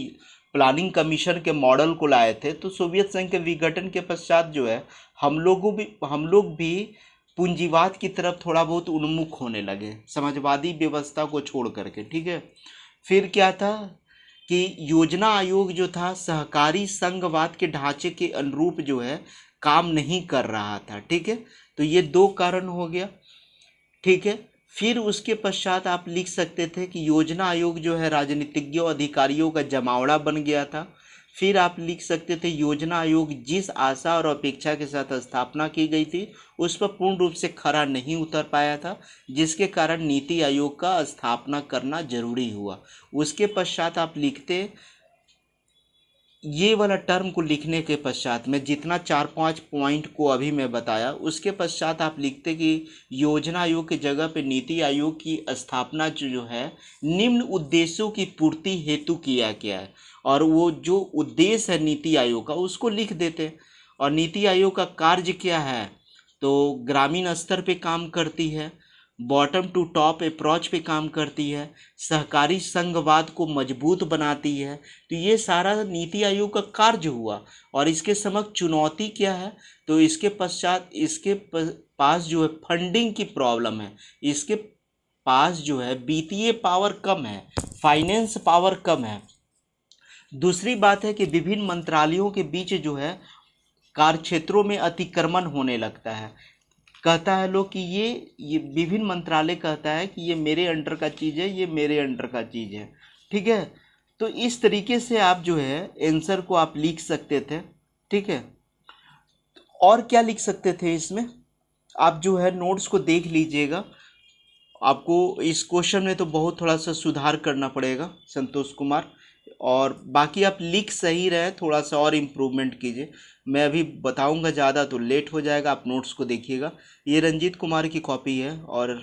Speaker 1: प्लानिंग कमीशन के मॉडल को लाए थे, तो सोवियत संघ के विघटन के पश्चात जो है हम लोग भी पूंजीवाद की तरफ थोड़ा बहुत उन्मुख होने लगे, समाजवादी व्यवस्था को छोड़ करके। ठीक है, फिर क्या था कि योजना आयोग जो था सहकारी संघवाद के ढांचे के अनुरूप जो है काम नहीं कर रहा था। ठीक है, तो ये दो कारण हो गया। ठीक है, फिर उसके पश्चात आप लिख सकते थे कि योजना आयोग जो है राजनीतिज्ञों अधिकारियों का जमावड़ा बन गया था। फिर आप लिख सकते थे योजना आयोग जिस आशा और अपेक्षा के साथ स्थापना की गई थी उस पर पूर्ण रूप से खरा नहीं उतर पाया था, जिसके कारण नीति आयोग का स्थापना करना जरूरी हुआ। उसके पश्चात आप लिखते, ये वाला टर्म को लिखने के पश्चात मैं जितना 4-5 पॉइंट को अभी मैं बताया, उसके पश्चात आप लिखते कि योजना आयोग की जगह पे नीति आयोग की स्थापना जो है निम्न उद्देश्यों की पूर्ति हेतु किया गया है, और वो जो उद्देश्य है नीति आयोग का उसको लिख देते। और नीति आयोग का कार्य क्या है, तो ग्रामीण स्तर पे काम करती है, बॉटम टू टॉप अप्रोच पे काम करती है, सहकारी संघवाद को मजबूत बनाती है। तो ये सारा नीति आयोग का कार्य हुआ। और इसके समक्ष चुनौती क्या है, तो इसके पश्चात इसके पास जो है फंडिंग की प्रॉब्लम है, इसके पास जो है वित्तीय पावर कम है, फाइनेंस पावर कम है। दूसरी बात है कि विभिन्न मंत्रालयों के बीच जो है कार्य क्षेत्रों में अतिक्रमण होने लगता है। कहता है लोग कि ये विभिन्न मंत्रालय कहता है कि ये मेरे अंडर का चीज़ है, ये मेरे अंडर का चीज़ है। ठीक है, तो इस तरीके से आप जो है आंसर को आप लिख सकते थे। ठीक है, और क्या लिख सकते थे इसमें, आप जो है नोट्स को देख लीजिएगा। आपको इस क्वेश्चन में तो बहुत थोड़ा सा सुधार करना पड़ेगा संतोष कुमार, और बाकी आप लिख सही रहे, थोड़ा सा और इम्प्रूवमेंट कीजिए। मैं अभी बताऊंगा ज़्यादा तो लेट हो जाएगा, आप नोट्स को देखिएगा। ये रंजीत कुमार की कॉपी है और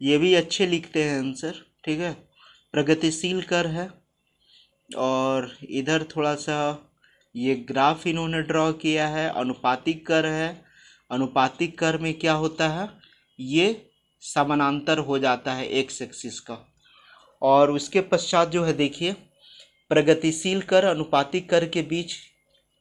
Speaker 1: ये भी अच्छे लिखते हैं आंसर। ठीक है, प्रगतिशील कर है, और इधर थोड़ा सा ये ग्राफ इन्होंने ड्रॉ किया है, अनुपातिक कर है। अनुपातिक कर में क्या होता है, ये समानांतर हो जाता है एक्स एक्सिस का। और उसके पश्चात जो है देखिए, प्रगतिशील कर अनुपातिक कर के बीच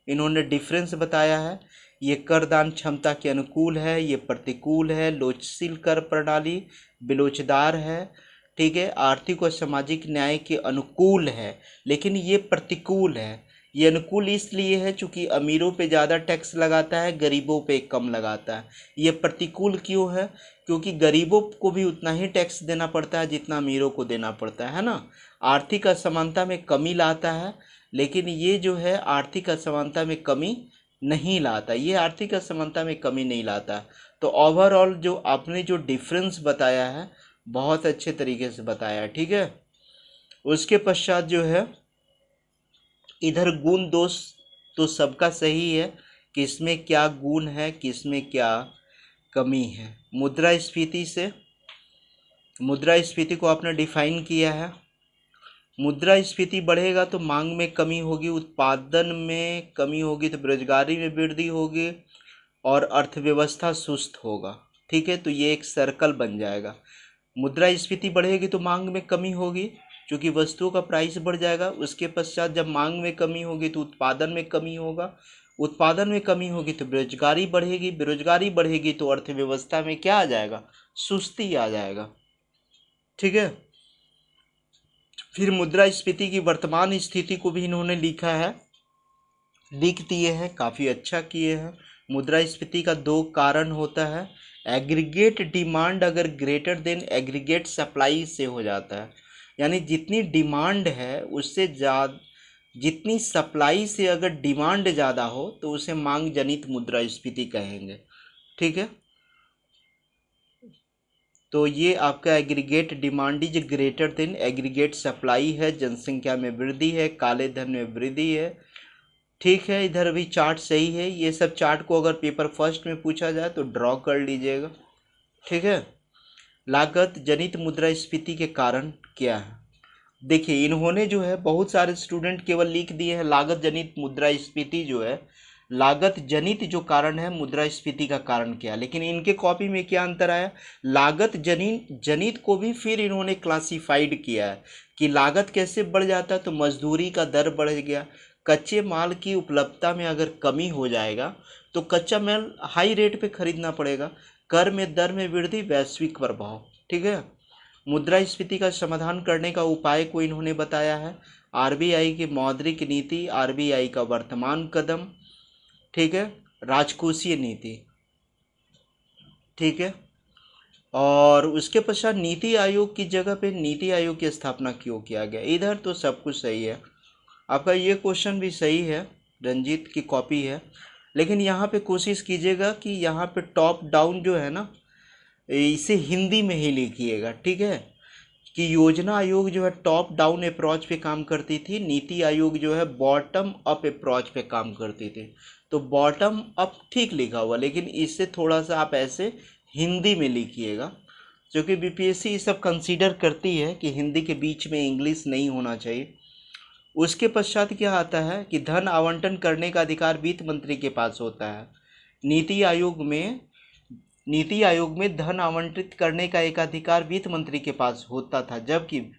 Speaker 1: इन्होंने डिफरेंस बताया है। ये करदान क्षमता के अनुकूल है, ये प्रतिकूल है। लोचशील कर प्रणाली बिलोचदार है। ठीक है, आर्थिक और सामाजिक न्याय के अनुकूल है, लेकिन ये प्रतिकूल है। ये अनुकूल इसलिए है चूंकि अमीरों पे ज़्यादा टैक्स लगाता है, गरीबों पे कम लगाता है। ये प्रतिकूल क्यों है, क्योंकि गरीबों को भी उतना ही टैक्स देना पड़ता है जितना अमीरों को देना पड़ता है ना। आर्थिक असमानता में कमी लाता है, लेकिन ये जो है आर्थिक असमानता में कमी नहीं लाता, ये आर्थिक असमानता में कमी नहीं लाता। तो ओवरऑल जो आपने जो डिफरेंस बताया है बहुत अच्छे तरीके से बताया है। ठीक है, उसके पश्चात जो है इधर गुण दोष तो सबका सही है, किसमें क्या गुण है किसमें क्या कमी है। मुद्रास्फीति को आपने डिफाइन किया है। मुद्रास्फीति बढ़ेगा तो मांग में कमी होगी, उत्पादन में कमी होगी तो बेरोजगारी में वृद्धि होगी और अर्थव्यवस्था सुस्त होगा। ठीक है, तो ये एक सर्कल बन जाएगा। मुद्रास्फीति बढ़ेगी तो मांग में कमी होगी क्योंकि वस्तुओं का प्राइस बढ़ जाएगा। उसके पश्चात जब मांग में कमी होगी तो उत्पादन में कमी होगा, उत्पादन में कमी होगी तो बेरोजगारी बढ़ेगी, बेरोजगारी बढ़ेगी तो अर्थव्यवस्था में क्या आ जाएगा, सुस्ती आ जाएगा। ठीक है, फिर मुद्रास्फीति की वर्तमान स्थिति को भी इन्होंने लिखा है, लिख दिए हैं, काफ़ी अच्छा किए हैं। मुद्रास्फीति का दो कारण होता है, एग्रीगेट डिमांड अगर ग्रेटर देन एग्रीगेट सप्लाई से हो जाता है, यानी जितनी डिमांड है उससे ज़्यादा, जितनी सप्लाई से अगर डिमांड ज़्यादा हो तो उसे मांग जनित मुद्रास्फीति कहेंगे। ठीक है, तो ये आपका aggregate demand is greater than aggregate supply है, जनसंख्या में वृद्धि है, काले धन में वृद्धि है। ठीक है, इधर भी चार्ट सही है। ये सब चार्ट को अगर पेपर फर्स्ट में पूछा जाए तो ड्रॉ कर लीजिएगा। ठीक है, लागत जनित मुद्रास्फीति के कारण क्या है। देखिए इन्होंने जो है बहुत सारे स्टूडेंट केवल लिख दिए हैं लागत जनित मुद्रास्फीति जो है, लागत जनित जो कारण है मुद्रास्फीति का कारण क्या है, लेकिन इनके कॉपी में क्या अंतर आया, लागत जनित को भी फिर इन्होंने क्लासिफाइड किया है कि लागत कैसे बढ़ जाता है, तो मजदूरी का दर बढ़ गया, कच्चे माल की उपलब्धता में अगर कमी हो जाएगा तो कच्चा माल हाई रेट पे खरीदना पड़ेगा, कर में दर में वृद्धि, वैश्विक प्रभाव। ठीक है, मुद्रास्फीति का समाधान करने का उपाय को इन्होंने बताया है, आरबीआई की मौद्रिक नीति, आरबीआई का वर्तमान कदम, ठीक है, राजकोषीय नीति, ठीक है, और उसके पश्चात नीति आयोग की जगह पे नीति आयोग की स्थापना क्यों किया गया। इधर तो सब कुछ सही है, आपका ये क्वेश्चन भी सही है, रंजीत की कॉपी है, लेकिन यहाँ पे कोशिश कीजिएगा कि यहाँ पे टॉप डाउन जो है ना इसे हिंदी में ही लिखिएगा। ठीक है, कि योजना आयोग जो है टॉप डाउन अप्रोच पे काम करती थी, नीति आयोग जो है बॉटम अप अप्रोच पे काम करती थी। तो बॉटम अप ठीक लिखा हुआ, लेकिन इससे थोड़ा सा आप ऐसे हिंदी में लिखिएगा, क्योंकि बीपीएससी ये सब कंसीडर करती है कि हिंदी के बीच में इंग्लिश नहीं होना चाहिए। उसके पश्चात क्या आता है कि धन आवंटन करने का अधिकार वित्त मंत्री के पास होता है। नीति आयोग में धन आवंटित करने का एक अधिकार वित्त मंत्री के पास होता था, जबकि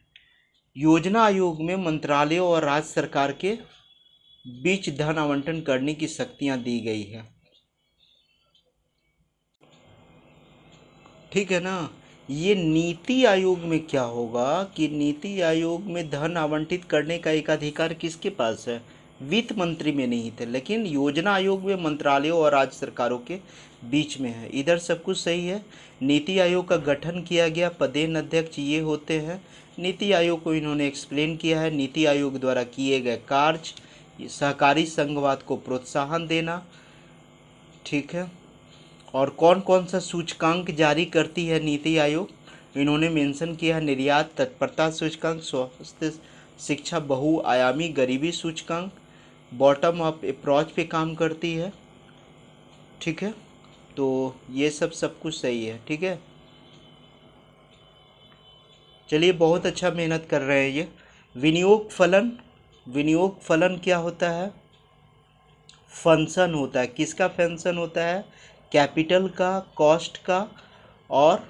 Speaker 1: योजना आयोग में मंत्रालयों और राज्य सरकार के बीच धन आवंटन करने की शक्तियां दी गई है। ठीक है ना। ये नीति आयोग में क्या होगा कि नीति आयोग में धन आवंटित करने का एक अधिकार किसके पास है, वित्त मंत्री में नहीं थे, लेकिन योजना आयोग में मंत्रालयों और राज्य सरकारों के बीच में है। इधर सब कुछ सही है। नीति आयोग का गठन किया गया, पदेन अध्यक्ष ये होते हैं। नीति आयोग को इन्होंने एक्सप्लेन किया है। नीति आयोग द्वारा किए गए कार्य, सहकारी संघवाद को प्रोत्साहन देना, ठीक है, और कौन कौन सा सूचकांक जारी करती है नीति आयोग, इन्होंने मेंशन किया है, निर्यात तत्परता सूचकांक, स्वास्थ्य शिक्षा बहुआयामी गरीबी सूचकांक, बॉटम अप अप्रोच पे काम करती है। ठीक है, तो ये सब कुछ सही है। ठीक है, चलिए बहुत अच्छा मेहनत कर रहे हैं ये। विनियोग फलन क्या होता है, फंक्शन होता है। किसका फंक्शन होता है, कैपिटल का, कॉस्ट का, और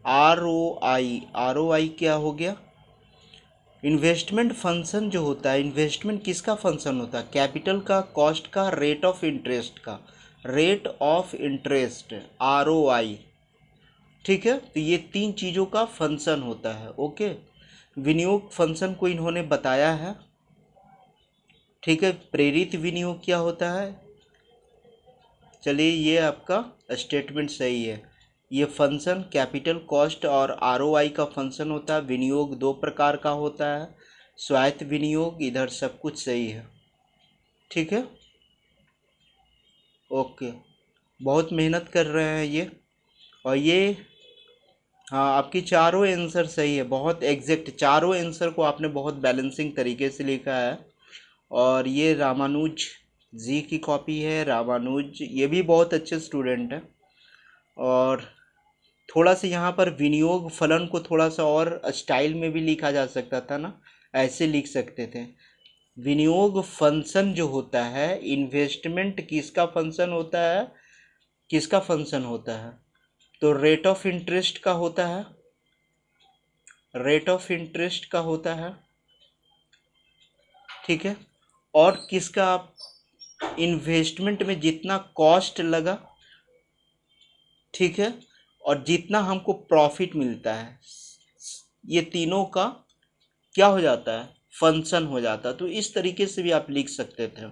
Speaker 1: आरओआई क्या हो गया, इन्वेस्टमेंट फंक्शन जो होता है। इन्वेस्टमेंट किसका फंक्शन होता है, कैपिटल का, कॉस्ट का, रेट ऑफ इंटरेस्ट आरओआई। ठीक है, तो ये तीन चीज़ों का फंक्शन होता है। ओके, विनियोग फंक्शन को इन्होंने बताया है। ठीक है, प्रेरित विनियोग क्या होता है, चलिए ये आपका स्टेटमेंट सही है। ये फंक्शन कैपिटल, कॉस्ट और आरओआई का फंक्शन होता है। विनियोग दो प्रकार का होता है, स्वायत्त विनियोग, इधर सब कुछ सही है। ठीक है, ओके, बहुत मेहनत कर रहे हैं ये, और ये हाँ आपकी चारों आंसर सही है, बहुत एग्जैक्ट चारों आंसर को आपने बहुत बैलेंसिंग तरीके से लिखा है। और ये रामानुज जी की कॉपी है। रामानुज ये भी बहुत अच्छे स्टूडेंट हैं, और थोड़ा सा यहाँ पर विनियोग फलन को थोड़ा सा और स्टाइल में भी लिखा जा सकता था ना, ऐसे लिख सकते थे। विनियोग फंक्शन जो होता है, इन्वेस्टमेंट किसका फंक्शन होता है, किसका फंक्शन होता है, तो रेट ऑफ इंटरेस्ट का होता है, रेट ऑफ इंटरेस्ट का होता है। ठीक है, और किसका, इन्वेस्टमेंट में जितना कॉस्ट लगा, ठीक है, और जितना हमको प्रॉफिट मिलता है, ये तीनों का क्या हो जाता है, फंक्शन हो जाता है। तो इस तरीके से भी आप लिख सकते थे।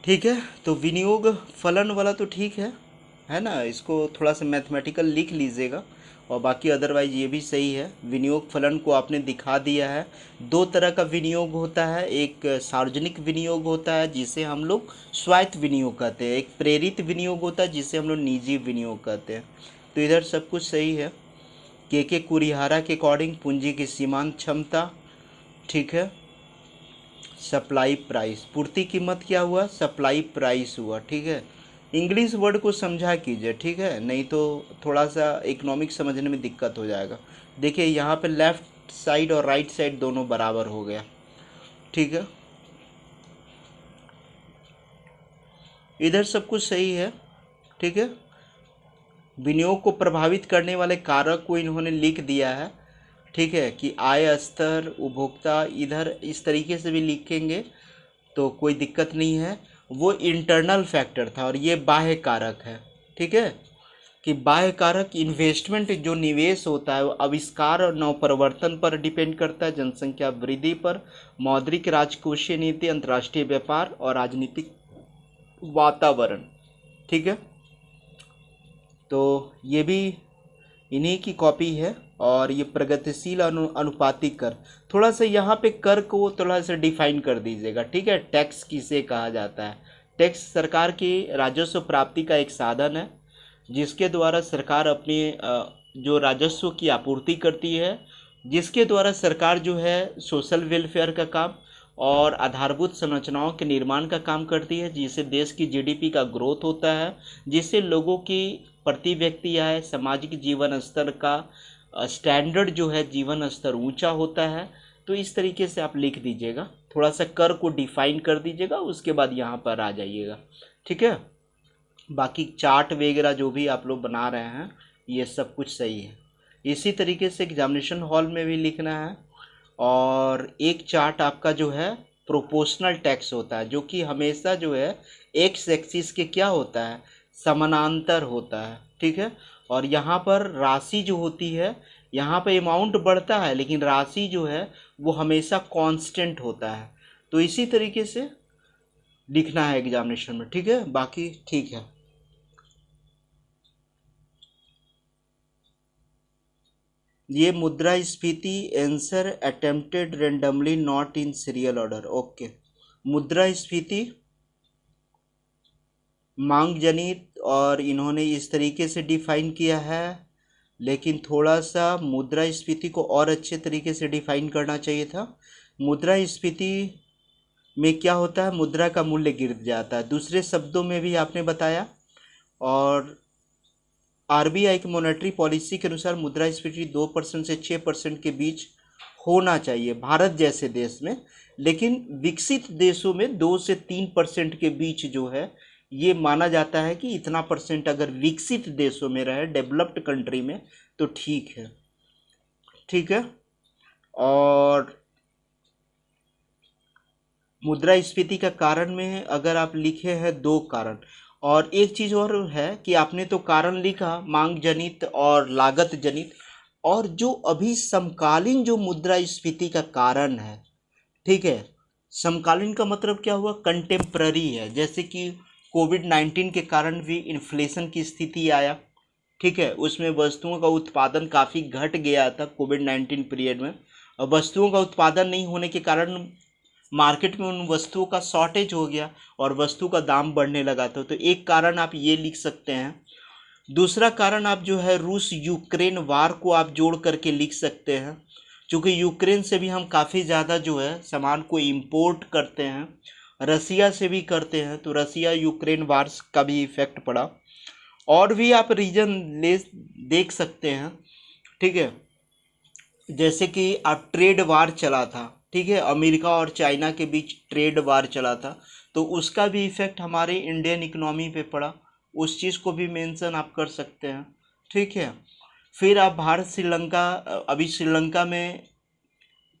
Speaker 1: ठीक है, तो विनियोग फलन वाला तो ठीक है ना, इसको थोड़ा सा मैथमेटिकल लिख लीजिएगा, और बाकी अदरवाइज ये भी सही है। विनियोग फलन को आपने दिखा दिया है। दो तरह का विनियोग होता है, एक सार्वजनिक विनियोग होता है जिसे हम लोग स्वायत्त विनियोग कहते हैं, एक प्रेरित विनियोग होता है जिसे हम लोग निजी विनियोग कहते हैं। तो इधर सब कुछ सही है। के कुरिहारा के अकॉर्डिंग पूंजी की सीमांत क्षमता, ठीक है, सप्लाई प्राइस, पूर्ति कीमत क्या हुआ, सप्लाई प्राइस हुआ। ठीक है, इंग्लिश वर्ड को समझा कीजिए, ठीक है, नहीं तो थोड़ा सा इकोनॉमिक समझने में दिक्कत हो जाएगा। देखिए यहाँ पे लेफ्ट साइड और राइट साइड दोनों बराबर हो गया, ठीक है, इधर सब कुछ सही है, ठीक है। विनियोग को प्रभावित करने वाले कारक को इन्होंने लिख दिया है, ठीक है, कि आय स्तर, उपभोक्ता, इधर इस तरीके से भी लिखेंगे तो कोई दिक्कत नहीं है। वो इंटरनल फैक्टर था और ये बाह्य कारक है, ठीक है, कि बाह्य कारक इन्वेस्टमेंट जो निवेश होता है वो आविष्कार और नवप्रवर्तन पर डिपेंड करता है, जनसंख्या वृद्धि पर, मौद्रिक राजकोषीय नीति, अंतर्राष्ट्रीय व्यापार और राजनीतिक वातावरण, ठीक है। तो ये भी इन्हीं की कॉपी है। और ये प्रगतिशील अनुपातिक कर, थोड़ा सा यहाँ पे कर को थोड़ा सा डिफाइन कर दीजिएगा, ठीक है। टैक्स किसे कहा जाता है? टैक्स सरकार की राजस्व प्राप्ति का एक साधन है जिसके द्वारा सरकार अपनी जो राजस्व की आपूर्ति करती है, जिसके द्वारा सरकार जो है सोशल वेलफेयर का काम और आधारभूत संरचनाओं के निर्माण का काम करती है, जिससे देश की जीडीपी का ग्रोथ होता है, जिससे लोगों की प्रति व्यक्ति आय, सामाजिक जीवन स्तर का स्टैंडर्ड जो है जीवन स्तर ऊंचा होता है। तो इस तरीके से आप लिख दीजिएगा, थोड़ा सा कर को डिफाइन कर दीजिएगा, उसके बाद यहाँ पर आ जाइएगा, ठीक है। बाकी चार्ट वगैरह जो भी आप लोग बना रहे हैं ये सब कुछ सही है। इसी तरीके से एग्जामिनेशन हॉल में भी लिखना है। और एक चार्ट आपका जो है प्रोपोर्शनल टैक्स होता है, जो कि हमेशा जो है एक्स एक्सिस के क्या होता है, समानांतर होता है, ठीक है। और यहाँ पर राशि जो होती है, यहाँ पर अमाउंट बढ़ता है लेकिन राशि जो है वो हमेशा कांस्टेंट होता है। तो इसी तरीके से लिखना है एग्जामिनेशन में, ठीक है। बाकी ठीक है। ये मुद्रास्फीति answer attempted randomly not in serial order, okay. मुद्रास्फीति मांग जनित, और इन्होंने इस तरीके से डिफाइन किया है, लेकिन थोड़ा सा मुद्रास्फीति को और अच्छे तरीके से डिफाइन करना चाहिए था। मुद्रास्फीति में क्या होता है, मुद्रा का मूल्य गिर जाता है, दूसरे शब्दों में भी आपने बताया। और आरबीआई की मॉनेटरी पॉलिसी के अनुसार मुद्रास्फीति 2% से 6% के बीच होना चाहिए भारत जैसे देश में, लेकिन विकसित देशों में 2 से 3% के बीच जो है ये माना जाता है कि इतना परसेंट अगर विकसित देशों में रहे, डेवलप्ड कंट्री में, तो ठीक है, ठीक है। और मुद्रास्फीति का कारण में अगर आप लिखे हैं 2 कारण, और एक चीज़ और है कि आपने तो कारण लिखा मांग जनित और लागत जनित, और जो अभी समकालीन जो मुद्रास्फीति का कारण है, ठीक है, समकालीन का मतलब क्या हुआ, कंटेम्प्ररी है। जैसे कि कोविड-19 के कारण भी इन्फ्लेशन की स्थिति आया, ठीक है, उसमें वस्तुओं का उत्पादन काफ़ी घट गया था कोविड-19 पीरियड में, और वस्तुओं का उत्पादन नहीं होने के कारण मार्केट में उन वस्तुओं का शॉर्टेज हो गया और वस्तु का दाम बढ़ने लगा था। तो एक कारण आप ये लिख सकते हैं। दूसरा कारण आप जो है रूस यूक्रेन वार को आप जोड़ करके लिख सकते हैं, क्योंकि यूक्रेन से भी हम काफ़ी ज़्यादा जो है सामान को इंपोर्ट करते हैं, रसिया से भी करते हैं, तो रसिया यूक्रेन वार का भी इफेक्ट पड़ा। और भी आप रीजन ले देख सकते हैं, ठीक है, जैसे कि आप ट्रेड वार चला था, ठीक है, अमेरिका और चाइना के बीच ट्रेड वार चला था, तो उसका भी इफेक्ट हमारे इंडियन इकोनॉमी पे पड़ा, उस चीज़ को भी मेंशन आप कर सकते हैं, ठीक है। फिर आप भारत श्रीलंका, अभी श्रीलंका में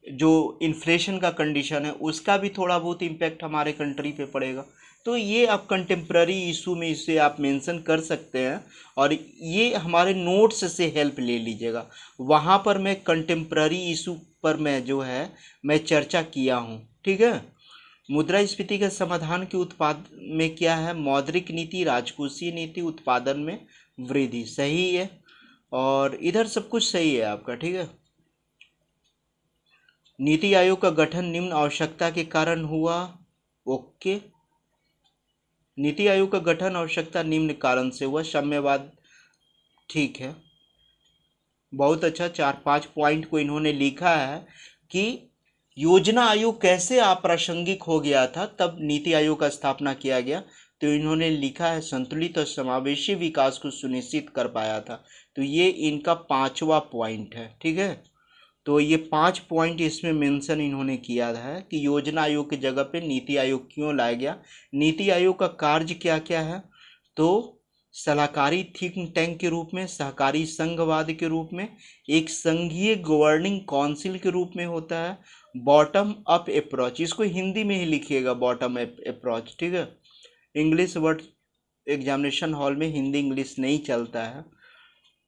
Speaker 1: जो इन्फ्लेशन का कंडीशन है उसका भी थोड़ा बहुत इम्पैक्ट हमारे कंट्री पे पड़ेगा। तो ये आप कंटेम्प्ररी इशू में इसे आप मेंशन कर सकते हैं, और ये हमारे नोट्स से हेल्प ले लीजिएगा, वहाँ पर मैं कंटेम्प्ररी इशू पर मैं जो है मैं चर्चा किया हूँ, ठीक है। मुद्रास्फीति के समाधान के उत्पाद में क्या है, मौद्रिक नीति, राजकोषीय नीति, उत्पादन में वृद्धि, सही है। और इधर सब कुछ सही है आपका, ठीक है। नीति आयोग का गठन निम्न आवश्यकता के कारण हुआ, ओके। नीति आयोग का गठन आवश्यकता निम्न कारण से हुआ, साम्यवाद, ठीक है, बहुत अच्छा। 4-5 पॉइंट को इन्होंने लिखा है कि योजना आयोग कैसे अप्रासंगिक हो गया था, तब नीति आयोग का स्थापना किया गया, तो इन्होंने लिखा है संतुलित और समावेशी विकास को सुनिश्चित कर पाया था। तो ये इनका 5वां पॉइंट है, ठीक है। तो ये 5 पॉइंट इसमें मेंशन इन्होंने किया है कि योजना आयोग की जगह पे नीति आयोग क्यों लाया गया, नीति आयोग का कार्य क्या क्या है। तो सलाहकारी थिंक टैंक के रूप में, सहकारी संघवाद के रूप में, एक संघीय गवर्निंग काउंसिल के रूप में होता है, बॉटम अप अप्रोच, इसको हिंदी में ही लिखिएगा बॉटम अप अप्रोच, ठीक है। इंग्लिश वर्ड एग्जामिनेशन हॉल में हिंदी इंग्लिश नहीं चलता है,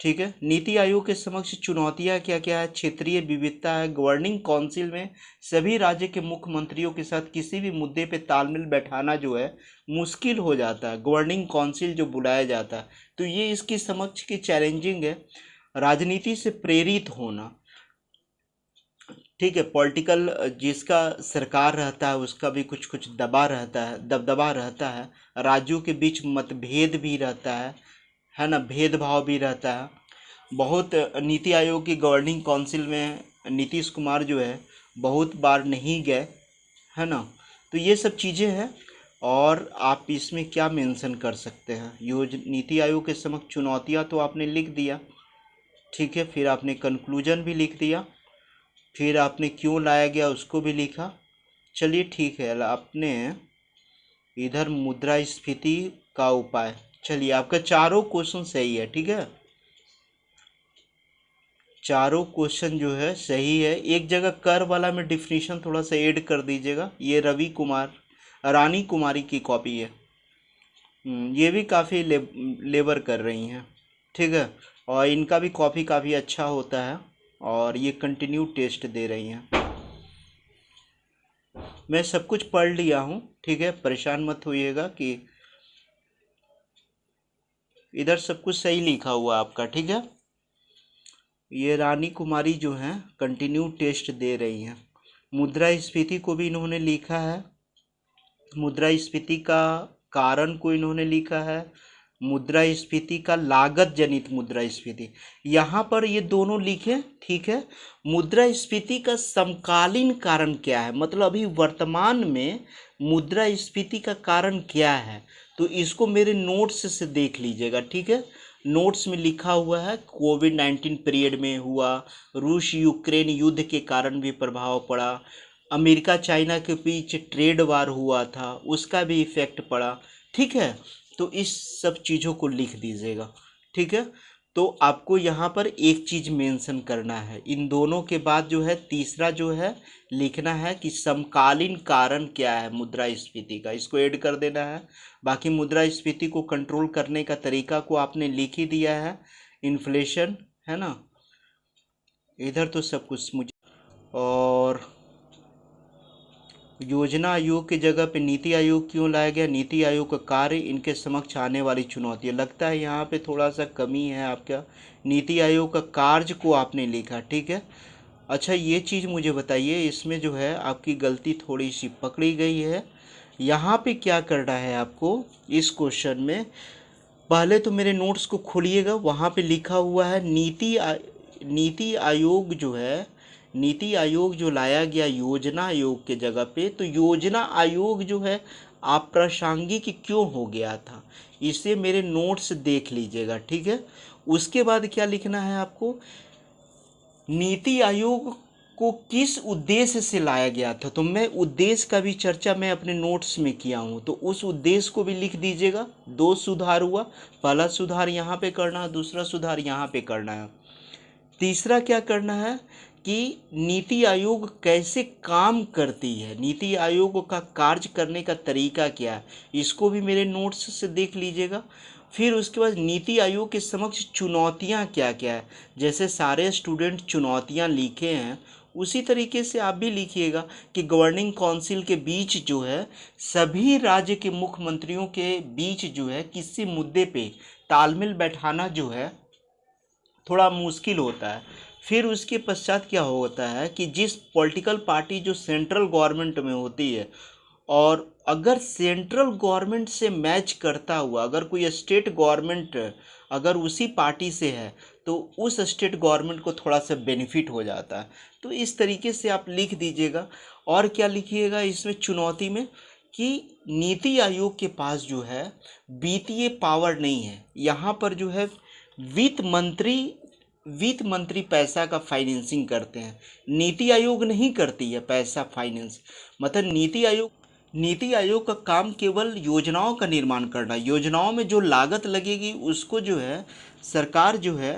Speaker 1: ठीक है। नीति आयोग के समक्ष चुनौतियां क्या क्या है, क्षेत्रीय विविधता है, गवर्निंग काउंसिल में सभी राज्य के मुख्यमंत्रियों के साथ किसी भी मुद्दे पे तालमेल बैठाना जो है मुश्किल हो जाता है, गवर्निंग काउंसिल जो बुलाया जाता है, तो ये इसकी समक्ष की चैलेंजिंग है। राजनीति से प्रेरित होना, ठीक है, पॉलिटिकल जिसका सरकार रहता है उसका भी कुछ कुछ दबदबा रहता है, राज्यों के बीच मतभेद भी रहता है ना, भेदभाव भी रहता है। बहुत नीति आयोग की गवर्निंग काउंसिल में नीतीश कुमार जो है बहुत बार नहीं गए, है ना। तो ये सब चीज़ें हैं। और आप इसमें क्या मेंशन कर सकते हैं, नीति आयोग के समक्ष चुनौतियां तो आपने लिख दिया, ठीक है। फिर आपने कंक्लूजन भी लिख दिया, फिर आपने क्यों लाया गया उसको भी लिखा। चलिए ठीक है, आपने इधर मुद्रास्फीति का उपाय, चलिए आपका चारों क्वेश्चन सही है, ठीक है। चारों क्वेश्चन जो है सही है। एक जगह कर वाला में डिफिनीशन थोड़ा सा ऐड कर दीजिएगा। ये रानी कुमारी की कॉपी है। ये भी काफ़ी लेबर कर रही हैं, ठीक है। और इनका भी कॉपी काफ़ी अच्छा होता है और ये कंटिन्यू टेस्ट दे रही हैं। मैं सब कुछ पढ़ लिया हूँ, ठीक है, परेशान मत होइएगा कि इधर सब कुछ सही लिखा हुआ आपका, ठीक है। ये रानी कुमारी जो हैं कंटिन्यू टेस्ट दे रही हैं। मुद्रास्फीति को भी इन्होंने लिखा है, मुद्रास्फीति का कारण को इन्होंने लिखा है, मुद्रास्फीति का लागत जनित मुद्रास्फीति, यहाँ पर ये दोनों लिखे, ठीक है। मुद्रास्फीति का समकालीन कारण क्या है, मतलब अभी वर्तमान में मुद्रास्फीति का कारण क्या है, तो इसको मेरे नोट्स से देख लीजिएगा, ठीक है। नोट्स में लिखा हुआ है कोविड-19 पीरियड में हुआ, रूस यूक्रेन युद्ध के कारण भी प्रभाव पड़ा, अमेरिका चाइना के बीच ट्रेड वार हुआ था उसका भी इफेक्ट पड़ा, ठीक है। तो इस सब चीज़ों को लिख दीजिएगा, ठीक है। तो आपको यहाँ पर एक चीज़ मेंशन करना है, इन दोनों के बाद जो है तीसरा जो है लिखना है कि समकालीन कारण क्या है मुद्रास्फीति का, इसको ऐड कर देना है। बाकी मुद्रास्फीति को कंट्रोल करने का तरीका को आपने लिख ही दिया है, इन्फ्लेशन, है ना। इधर तो सब कुछ मुझे, और योजना आयोग की जगह पे नीति आयोग क्यों लाया गया, नीति आयोग का कार्य, इनके समक्ष आने वाली चुनौतियाँ, लगता है यहाँ पे थोड़ा सा कमी है आपका, नीति आयोग का कार्य को आपने लिखा, ठीक है। अच्छा ये चीज़ मुझे बताइए, इसमें जो है आपकी गलती थोड़ी सी पकड़ी गई है। यहाँ पे क्या करना है आपको इस क्वेश्चन में, पहले तो मेरे नोट्स को खोलिएगा, वहाँ पे लिखा हुआ है नीति आयोग जो है, नीति आयोग जो लाया गया योजना आयोग के जगह पे, तो योजना आयोग जो है अप्रासंगिक क्यों हो गया था, इसे मेरे नोट्स देख लीजिएगा, ठीक है। उसके बाद क्या लिखना है आपको, नीति आयोग को किस उद्देश्य से लाया गया था, तो मैं उद्देश्य का भी चर्चा मैं अपने नोट्स में किया हूँ, तो उस उद्देश्य को भी लिख दीजिएगा। 2 सुधार हुआ, पहला सुधार यहाँ पे करना है, दूसरा सुधार यहाँ पे करना है। तीसरा क्या करना है कि नीति आयोग कैसे काम करती है, नीति आयोग का कार्य करने का तरीका क्या है, इसको भी मेरे नोट्स से देख लीजिएगा। फिर उसके बाद नीति आयोग के समक्ष चुनौतियां क्या क्या है, जैसे सारे स्टूडेंट चुनौतियां लिखे हैं उसी तरीके से आप भी लिखिएगा कि गवर्निंग काउंसिल के बीच जो है सभी राज्य के मुख्यमंत्रियों के बीच जो है किसी मुद्दे पे तालमेल बैठाना जो है थोड़ा मुश्किल होता है। फिर उसके पश्चात क्या होता है कि जिस पॉलिटिकल पार्टी जो सेंट्रल गवर्नमेंट में होती है, और अगर सेंट्रल गवर्नमेंट से मैच करता हुआ अगर कोई स्टेट गवर्नमेंट अगर उसी पार्टी से है तो उस स्टेट गवर्नमेंट को थोड़ा सा बेनिफिट हो जाता है। तो इस तरीके से आप लिख दीजिएगा। और क्या लिखिएगा इसमें चुनौती में कि नीति आयोग के पास जो है वित्तीय पावर नहीं है। यहाँ पर जो है वित्त मंत्री पैसा का फाइनेंसिंग करते हैं, नीति आयोग नहीं करती है पैसा फाइनेंस। मतलब नीति आयोग का काम केवल योजनाओं का निर्माण करना, योजनाओं में जो लागत लगेगी उसको जो है सरकार जो है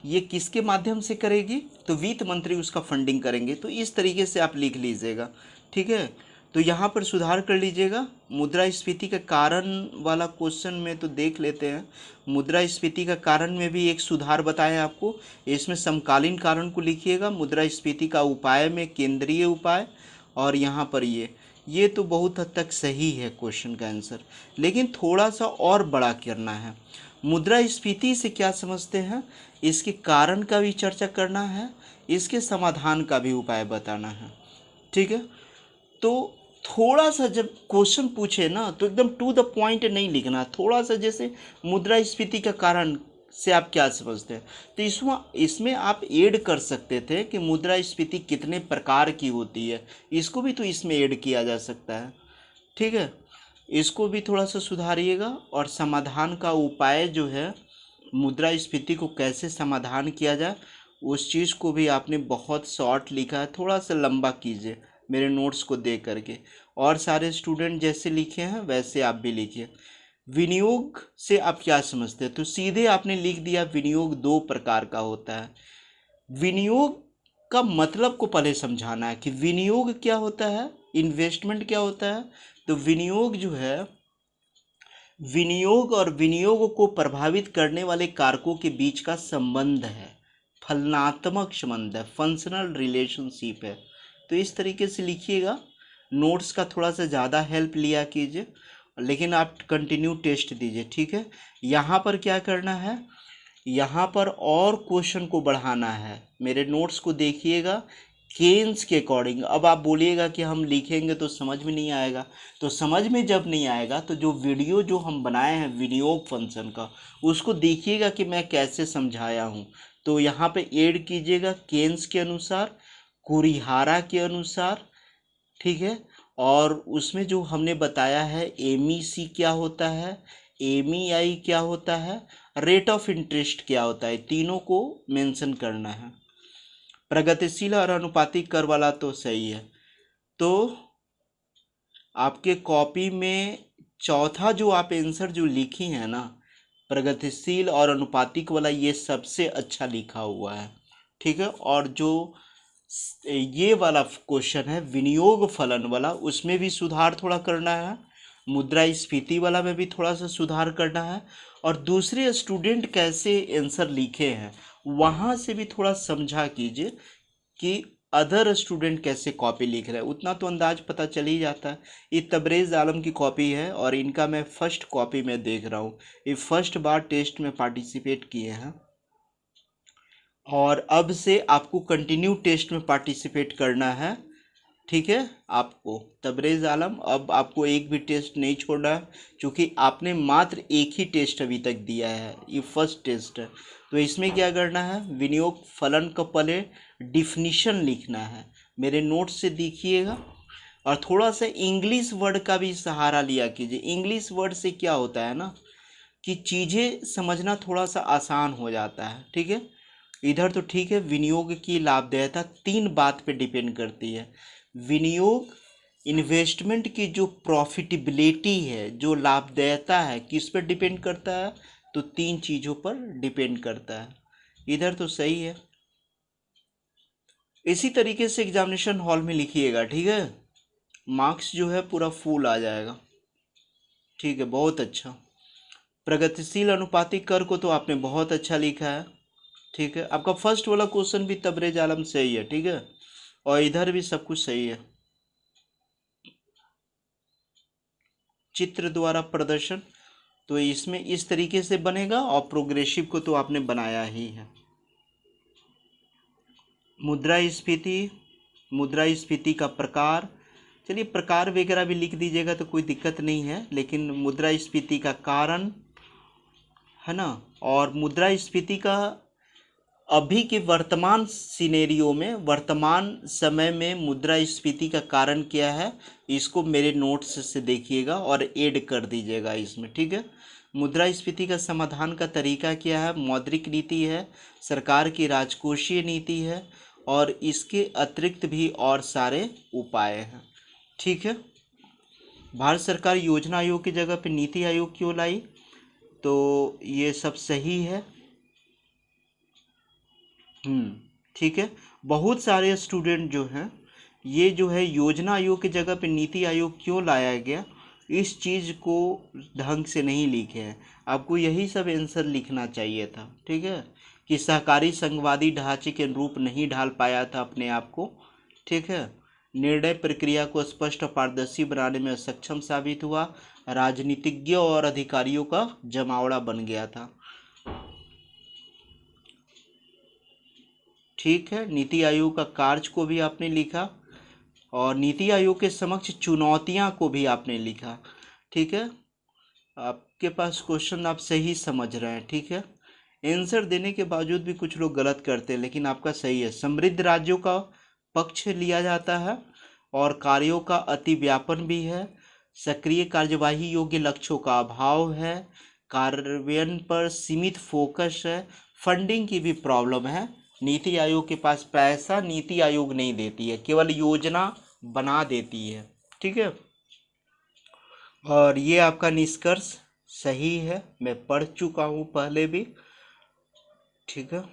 Speaker 1: ये किसके माध्यम से करेगी, तो वित्त मंत्री उसका फंडिंग करेंगे। तो इस तरीके से आप लिख लीजिएगा, ठीक है। तो यहाँ पर सुधार कर लीजिएगा। मुद्रास्फीति का कारण वाला क्वेश्चन में तो देख लेते हैं। मुद्रास्फीति का कारण में भी एक सुधार बताया आपको, इसमें समकालीन कारण को लिखिएगा। मुद्रास्फीति का उपाय में केंद्रीय उपाय, और यहाँ पर ये तो बहुत हद तक सही है क्वेश्चन का आंसर, लेकिन थोड़ा सा और बड़ा करना है। मुद्रास्फीति से क्या समझते हैं, इसके कारण का भी चर्चा करना है, इसके समाधान का भी उपाय बताना है, ठीक है। तो थोड़ा सा जब क्वेश्चन पूछे ना तो एकदम टू द पॉइंट नहीं लिखना, थोड़ा सा जैसे मुद्रास्फीति का कारण से आप क्या समझते हैं, तो इसमें आप ऐड कर सकते थे कि मुद्रास्फीति कितने प्रकार की होती है, इसको भी तो इसमें ऐड किया जा सकता है, ठीक है। इसको भी थोड़ा सा सुधारिएगा। और समाधान का उपाय जो है, मुद्रास्फीति को कैसे समाधान किया जाए उस चीज़ को भी आपने बहुत शॉर्ट लिखा है, थोड़ा सा लंबा कीजिए मेरे नोट्स को देख करके। और सारे स्टूडेंट जैसे लिखे हैं वैसे आप भी लिखिए। विनियोग से आप क्या समझते हैं, तो सीधे आपने लिख दिया विनियोग दो प्रकार का होता है। विनियोग का मतलब को पहले समझाना है कि विनियोग क्या होता है, इन्वेस्टमेंट क्या होता है। तो विनियोग जो है, विनियोग और विनियोग को प्रभावित करने वाले कारकों के बीच का संबंध है, फलनात्मक संबंध है, फंक्शनल रिलेशनशिप है। तो इस तरीके से लिखिएगा। नोट्स का थोड़ा सा ज़्यादा हेल्प लिया कीजिए, लेकिन आप कंटिन्यू टेस्ट दीजिए, ठीक है। यहाँ पर क्या करना है, यहाँ पर और क्वेश्चन को बढ़ाना है। मेरे नोट्स को देखिएगा केन्स के अकॉर्डिंग। अब आप बोलिएगा कि हम लिखेंगे तो समझ में नहीं आएगा, तो समझ में जब नहीं आएगा तो जो वीडियो जो हम बनाए हैं विनियोग फंक्शन का, उसको देखिएगा कि मैं कैसे समझाया हूँ। तो यहाँ पे ऐड कीजिएगा केन्स के अनुसार, कुरिहारा के अनुसार, ठीक है। और उसमें जो हमने बताया है एमईसी क्या होता है, एमईआई क्या होता है, रेट ऑफ इंटरेस्ट क्या होता है, तीनों को मेंशन करना है। प्रगतिशील और अनुपातिक कर वाला तो सही है। तो आपके कॉपी में चौथा जो आप आंसर जो लिखी है ना, प्रगतिशील और अनुपातिक वाला, ये सबसे अच्छा लिखा हुआ है, ठीक है। और जो ये वाला क्वेश्चन है विनियोग फलन वाला, उसमें भी सुधार थोड़ा करना है। मुद्रास्फीति वाला में भी थोड़ा सा सुधार करना है। और दूसरे स्टूडेंट कैसे आंसर लिखे हैं वहाँ से भी थोड़ा समझा कीजिए कि अदर स्टूडेंट कैसे कॉपी लिख रहे हैं, उतना तो अंदाज पता चल ही जाता है। ये तबरेज़ आलम की कॉपी है और इनका मैं फर्स्ट कॉपी में देख रहा हूँ। ये फर्स्ट बार टेस्ट में पार्टिसिपेट किए हैं और अब से आपको कंटिन्यू टेस्ट में पार्टिसिपेट करना है, ठीक है। आपको तबरेज़ आलम अब आपको एक भी टेस्ट नहीं छोड़ना है, क्योंकि आपने मात्र एक ही टेस्ट अभी तक दिया है, ये फर्स्ट टेस्ट है। तो इसमें क्या करना है, विनियोग फलन का पहले डिफिनीशन लिखना है, मेरे नोट से देखिएगा। और थोड़ा सा इंग्लिश वर्ड का भी सहारा लिया कीजिए। इंग्लिश वर्ड से क्या होता है ना कि चीज़ें समझना थोड़ा सा आसान हो जाता है, ठीक है। इधर तो ठीक है, विनियोग की लाभदायकता 3 बात पे डिपेंड करती है। विनियोग इन्वेस्टमेंट की जो प्रॉफिटेबिलिटी है, जो लाभदायकता है, किस पर डिपेंड करता है, तो 3 चीज़ों पर डिपेंड करता है। इधर तो सही है। इसी तरीके से एग्जामिनेशन हॉल में लिखिएगा, ठीक है। मार्क्स जो है पूरा फुल आ जाएगा, ठीक है। बहुत अच्छा। प्रगतिशील अनुपातिक कर को तो आपने बहुत अच्छा लिखा है, ठीक है। आपका फर्स्ट वाला क्वेश्चन भी तबरेज आलम सही है, ठीक है। और इधर भी सब कुछ सही है। चित्र द्वारा प्रदर्शन, तो इसमें इस तरीके से बनेगा। और प्रोग्रेसिव को तो आपने बनाया ही है। मुद्रास्फीति का प्रकार, चलिए प्रकार वगैरह भी लिख दीजिएगा तो कोई दिक्कत नहीं है, लेकिन मुद्रास्फीति का कारण है ना। और मुद्रास्फीति का अभी के वर्तमान सिनेरियो में, वर्तमान समय में मुद्रास्फीति का कारण क्या है, इसको मेरे नोट्स से देखिएगा और ऐड कर दीजिएगा इसमें, ठीक है। मुद्रास्फीति का समाधान का तरीका क्या है? मौद्रिक नीति है, सरकार की राजकोषीय नीति है, और इसके अतिरिक्त भी और सारे उपाय हैं, ठीक है। भारत सरकार योजना आयोग की जगह पे नीति आयोग क्यों लाई? तो ये सब सही है। ठीक है। बहुत सारे स्टूडेंट जो हैं, ये जो है योजना आयोग की जगह पे नीति आयोग क्यों लाया गया, इस चीज़ को ढंग से नहीं लिखे हैं। आपको यही सब आंसर लिखना चाहिए था, ठीक है, कि सहकारी संघवादी ढांचे के अनुरूप नहीं ढाल पाया था अपने आप को, ठीक है। निर्णय प्रक्रिया को स्पष्ट और पारदर्शी बनाने में सक्षम साबित हुआ, राजनीतिज्ञों और अधिकारियों का जमावड़ा बन गया था, ठीक है। नीति आयोग का कार्य को भी आपने लिखा, और नीति आयोग के समक्ष चुनौतियां को भी आपने लिखा, ठीक है। आपके पास क्वेश्चन आप सही समझ रहे हैं, ठीक है। आंसर देने के बावजूद भी कुछ लोग गलत करते हैं, लेकिन आपका सही है। समृद्ध राज्यों का पक्ष लिया जाता है, और कार्यों का अति व्यापन भी है, सक्रिय कार्यवाही योग्य लक्ष्यों का अभाव है, कार्यान्वयन पर सीमित फोकस है, फंडिंग की भी प्रॉब्लम है। नीति आयोग के पास पैसा नीति आयोग नहीं देती है, केवल योजना बना देती है, ठीक है। और ये आपका निष्कर्ष सही है, मैं पढ़ चुका हूँ पहले भी, ठीक है।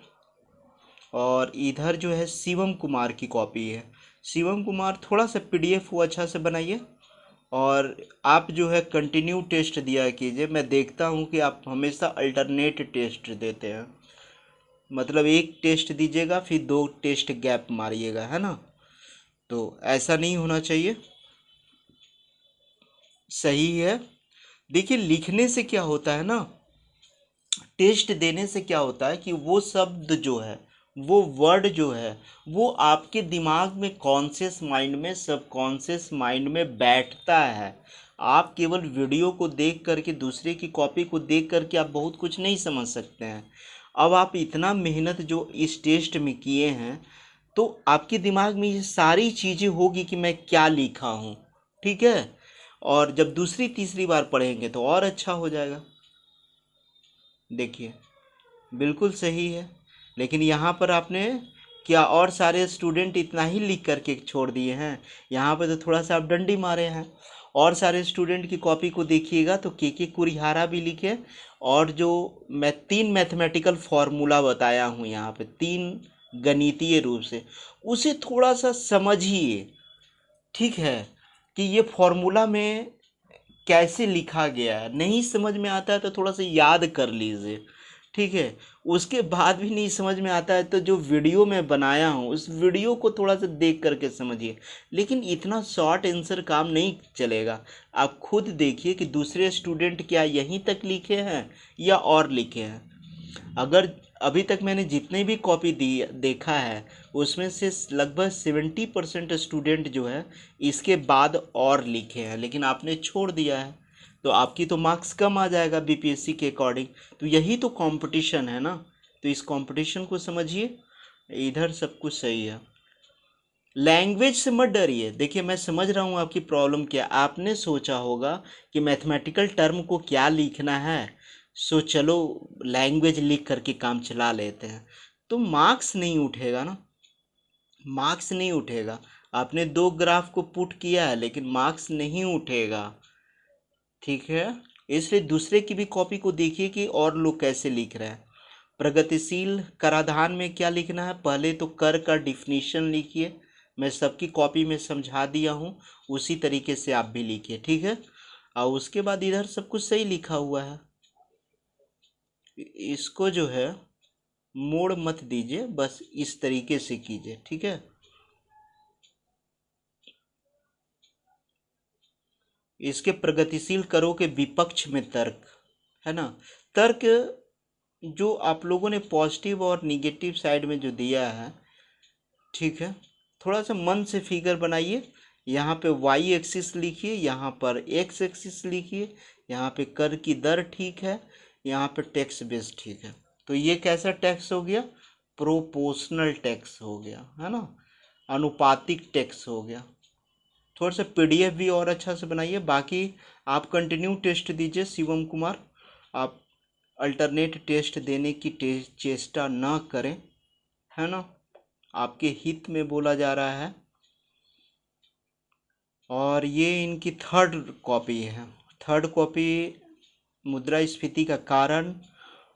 Speaker 1: और इधर जो है शिवम कुमार की कॉपी है। शिवम कुमार, थोड़ा सा पीडीएफ वो अच्छा से बनाइए, और आप जो है कंटिन्यू टेस्ट दिया कीजिए। मैं देखता हूँ कि आप हमेशा अल्टरनेट टेस्ट देते हैं, मतलब एक टेस्ट दीजिएगा फिर 2 टेस्ट गैप मारिएगा, है ना, तो ऐसा नहीं होना चाहिए। सही है। देखिए, लिखने से क्या होता है ना, टेस्ट देने से क्या होता है कि वो शब्द जो है, वो वर्ड जो है, वो आपके दिमाग में, कॉन्शियस माइंड में, सबकॉन्शियस माइंड में बैठता है। आप केवल वीडियो को देख करके, दूसरे की कॉपी को देख करके आप बहुत कुछ नहीं समझ सकते हैं। अब आप इतना मेहनत जो इस टेस्ट में किए हैं, तो आपके दिमाग में ये सारी चीज़ें होगी कि मैं क्या लिखा हूँ, ठीक है। और जब दूसरी तीसरी बार पढ़ेंगे तो और अच्छा हो जाएगा। देखिए, बिल्कुल सही है, लेकिन यहाँ पर आपने क्या, और सारे स्टूडेंट इतना ही लिख करके छोड़ दिए हैं? यहाँ पे तो थोड़ा सा आप डंडी मारे हैं। और सारे स्टूडेंट की कॉपी को देखिएगा तो के कुरिहारा भी लिखे, और जो मैं 3 मैथमेटिकल फार्मूला बताया हूँ यहाँ पे, 3 गणितीय रूप से, उसे थोड़ा सा समझिए, ठीक है, कि ये फॉर्मूला में कैसे लिखा गया है। नहीं समझ में आता है तो थोड़ा सा याद कर लीजिए, ठीक है। उसके बाद भी नहीं समझ में आता है तो जो वीडियो मैं बनाया हूँ, उस वीडियो को थोड़ा सा देख करके समझिए। लेकिन इतना शॉर्ट आंसर काम नहीं चलेगा। आप खुद देखिए कि दूसरे स्टूडेंट क्या यहीं तक लिखे हैं या और लिखे हैं। अगर अभी तक मैंने जितने भी कॉपी दी देखा है, उसमें से लगभग 70% स्टूडेंट जो है इसके बाद और लिखे हैं, लेकिन आपने छोड़ दिया है, तो आपकी तो मार्क्स कम आ जाएगा बीपीएससी के अकॉर्डिंग। तो यही तो कंपटीशन है ना, तो इस कंपटीशन को समझिए। इधर सब कुछ सही है। लैंग्वेज से मत डरिए। देखिए, मैं समझ रहा हूँ आपकी प्रॉब्लम क्या। आपने सोचा होगा कि मैथमेटिकल टर्म को क्या लिखना है, सो चलो लैंग्वेज लिख करके काम चला लेते हैं, तो मार्क्स नहीं उठेगा ना, मार्क्स नहीं उठेगा। आपने 2 ग्राफ को पुट किया है, लेकिन मार्क्स नहीं उठेगा, ठीक है। इसलिए दूसरे की भी कॉपी को देखिए कि और लोग कैसे लिख रहे हैं। प्रगतिशील कराधान में क्या लिखना है, पहले तो कर का डिफिनीशन लिखिए। मैं सबकी कॉपी में समझा दिया हूँ, उसी तरीके से आप भी लिखिए, ठीक है। और उसके बाद इधर सब कुछ सही लिखा हुआ है, इसको जो है मोड़ मत दीजिए, बस इस तरीके से कीजिए, ठीक है। इसके प्रगतिशील करों के विपक्ष में तर्क, है ना। तर्क जो आप लोगों ने पॉजिटिव और निगेटिव साइड में जो दिया है, ठीक है, थोड़ा सा मन से फिगर बनाइए। यहाँ पे वाई एक्सिस लिखिए, यहाँ पर एक्स एक्सिस लिखिए, यहाँ पे कर की दर ठीक है, यहाँ पे टैक्स बेस ठीक है। तो ये कैसा टैक्स हो गया, प्रोपोर्शनल टैक्स हो गया, है ना, अनुपातिक टैक्स हो गया। थोड़ा सा पीडीएफ भी और अच्छा से बनाइए। बाकी आप कंटिन्यू टेस्ट दीजिए शिवम कुमार, आप अल्टरनेट टेस्ट देने की चेष्टा न करें, है ना, आपके हित में बोला जा रहा है। और ये इनकी थर्ड कॉपी है। थर्ड कॉपी, मुद्रास्फीति का कारण,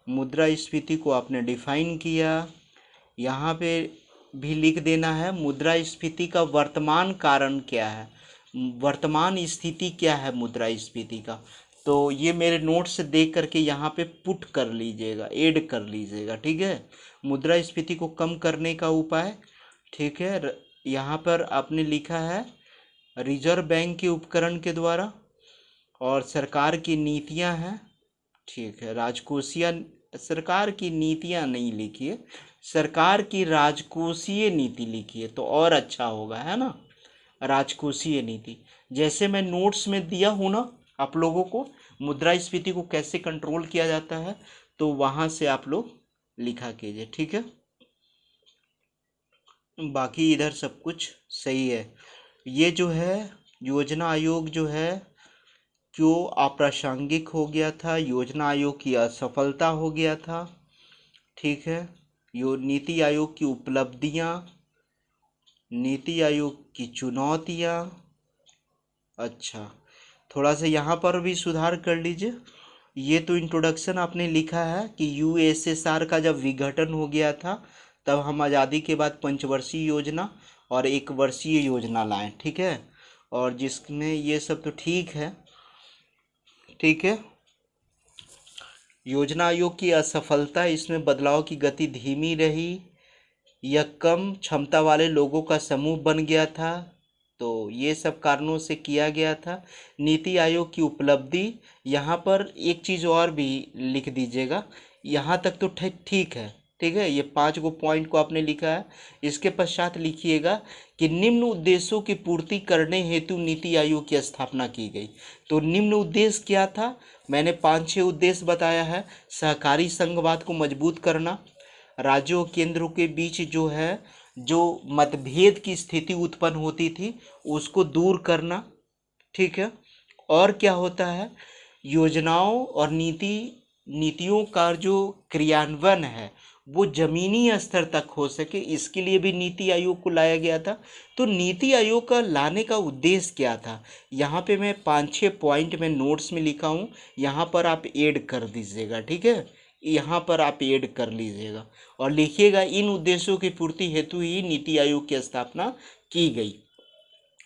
Speaker 1: मुद्रास्फीति को आपने डिफाइन किया, यहाँ पे भी लिख देना है मुद्रास्फीति का वर्तमान कारण क्या है, वर्तमान स्थिति क्या है मुद्रास्फीति का। तो ये मेरे नोट से देख करके यहाँ पे पुट कर लीजिएगा, ऐड कर लीजिएगा, ठीक है। मुद्रास्फीति को कम करने का उपाय, ठीक है, यहाँ पर आपने लिखा है रिजर्व बैंक के उपकरण के द्वारा और सरकार की नीतियाँ हैं, ठीक है। राजकोषीय, सरकार की नीतियाँ नहीं लिखिए, सरकार की राजकोषीय नीति लिखिए तो और अच्छा होगा, है ना, राजकोषीय नीति। जैसे मैं नोट्स में दिया हूँ ना आप लोगों को, मुद्रास्फीति को कैसे कंट्रोल किया जाता है, तो वहाँ से आप लोग लिखा कीजिए, ठीक है। बाकी इधर सब कुछ सही है। ये जो है योजना आयोग जो है क्यों अप्रासंगिक हो गया था, योजना आयोग की असफलता हो गया था, ठीक है। यो नीति आयोग की उपलब्धियां, नीति आयोग की चुनौतियां। अच्छा, थोड़ा सा यहाँ पर भी सुधार कर लीजिए। ये तो इंट्रोडक्शन आपने लिखा है कि यूएसएसआर का जब विघटन हो गया था तब हम आज़ादी के बाद पंचवर्षीय योजना और एक वर्षीय योजना लाएं, ठीक है। और जिसमें ये सब तो ठीक है, ठीक है। योजना आयोग की असफलता, इसमें बदलाव की गति धीमी रही, यह कम क्षमता वाले लोगों का समूह बन गया था, तो ये सब कारणों से किया गया था। नीति आयोग की उपलब्धि, यहाँ पर एक चीज़ और भी लिख दीजिएगा, यहाँ तक तो ठीक है, ठीक है। ये 5 गो पॉइंट को आपने लिखा है। इसके पश्चात लिखिएगा कि निम्न उद्देश्यों की पूर्ति करने हेतु नीति आयोग की स्थापना की गई। तो निम्न उद्देश्य क्या था, मैंने 5-6 उद्देश्य बताया है। सहकारी संघवाद को मजबूत करना, राज्यों केंद्रों के बीच जो है जो मतभेद की स्थिति उत्पन्न होती थी उसको दूर करना, ठीक है। और क्या होता है, योजनाओं और नीतियों का जो क्रियान्वयन है वो जमीनी स्तर तक हो सके, इसके लिए भी नीति आयोग को लाया गया था। तो नीति आयोग का लाने का उद्देश्य क्या था, यहाँ पे मैं 5-6 पॉइंट में नोट्स में लिखा हूँ, यहाँ पर आप ऐड कर दीजिएगा, ठीक है। यहाँ पर आप ऐड कर लीजिएगा और लिखिएगा इन उद्देश्यों की पूर्ति हेतु ही नीति आयोग की स्थापना की गई।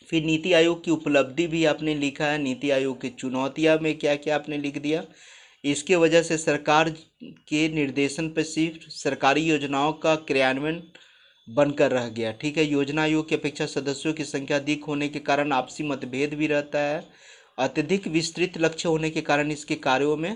Speaker 1: फिर नीति आयोग की उपलब्धि भी आपने लिखा है, नीति आयोग की चुनौतियाँ में क्या क्या आपने लिख दिया। इसके वजह से सरकार के निर्देशन पर सिर्फ सरकारी योजनाओं का क्रियान्वयन बनकर रह गया, ठीक है। योजना आयोग की अपेक्षा सदस्यों की संख्या अधिक होने के कारण आपसी मतभेद भी रहता है। अत्यधिक विस्तृत लक्ष्य होने के कारण इसके कार्यों में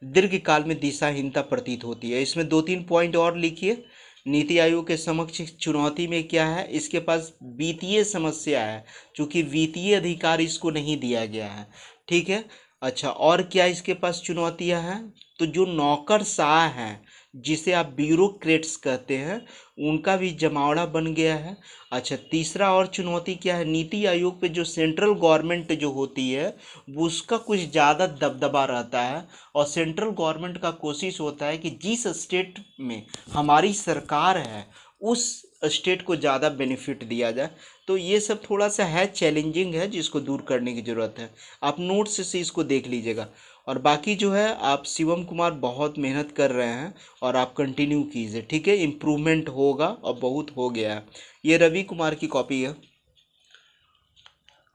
Speaker 1: दीर्घकाल में दिशाहीनता प्रतीत होती है। इसमें 2-3 पॉइंट और लिखिए। नीति आयोग के समक्ष चुनौती में क्या है, इसके पास वित्तीय समस्या है, क्योंकि वित्तीय अधिकार इसको नहीं दिया गया है, ठीक है। अच्छा, और क्या इसके पास चुनौतियां हैं, तो जो नौकरशाह हैं जिसे आप ब्यूरोक्रेट्स कहते हैं उनका भी जमावड़ा बन गया है। अच्छा, तीसरा और चुनौती क्या है, नीति आयोग पे जो सेंट्रल गवर्नमेंट जो होती है वो उसका कुछ ज़्यादा दबदबा रहता है और सेंट्रल गवर्नमेंट का कोशिश होता है कि जिस स्टेट में हमारी सरकार है उस स्टेट को ज़्यादा बेनिफिट दिया जाए। तो ये सब थोड़ा सा है, चैलेंजिंग है, जिसको दूर करने की ज़रूरत है। आप नोट्स से इसको देख लीजिएगा। और बाकी जो है आप शिवम कुमार बहुत मेहनत कर रहे हैं और आप कंटिन्यू कीजिए, ठीक है। इम्प्रूवमेंट होगा और बहुत हो गया है। ये रवि कुमार की कॉपी है।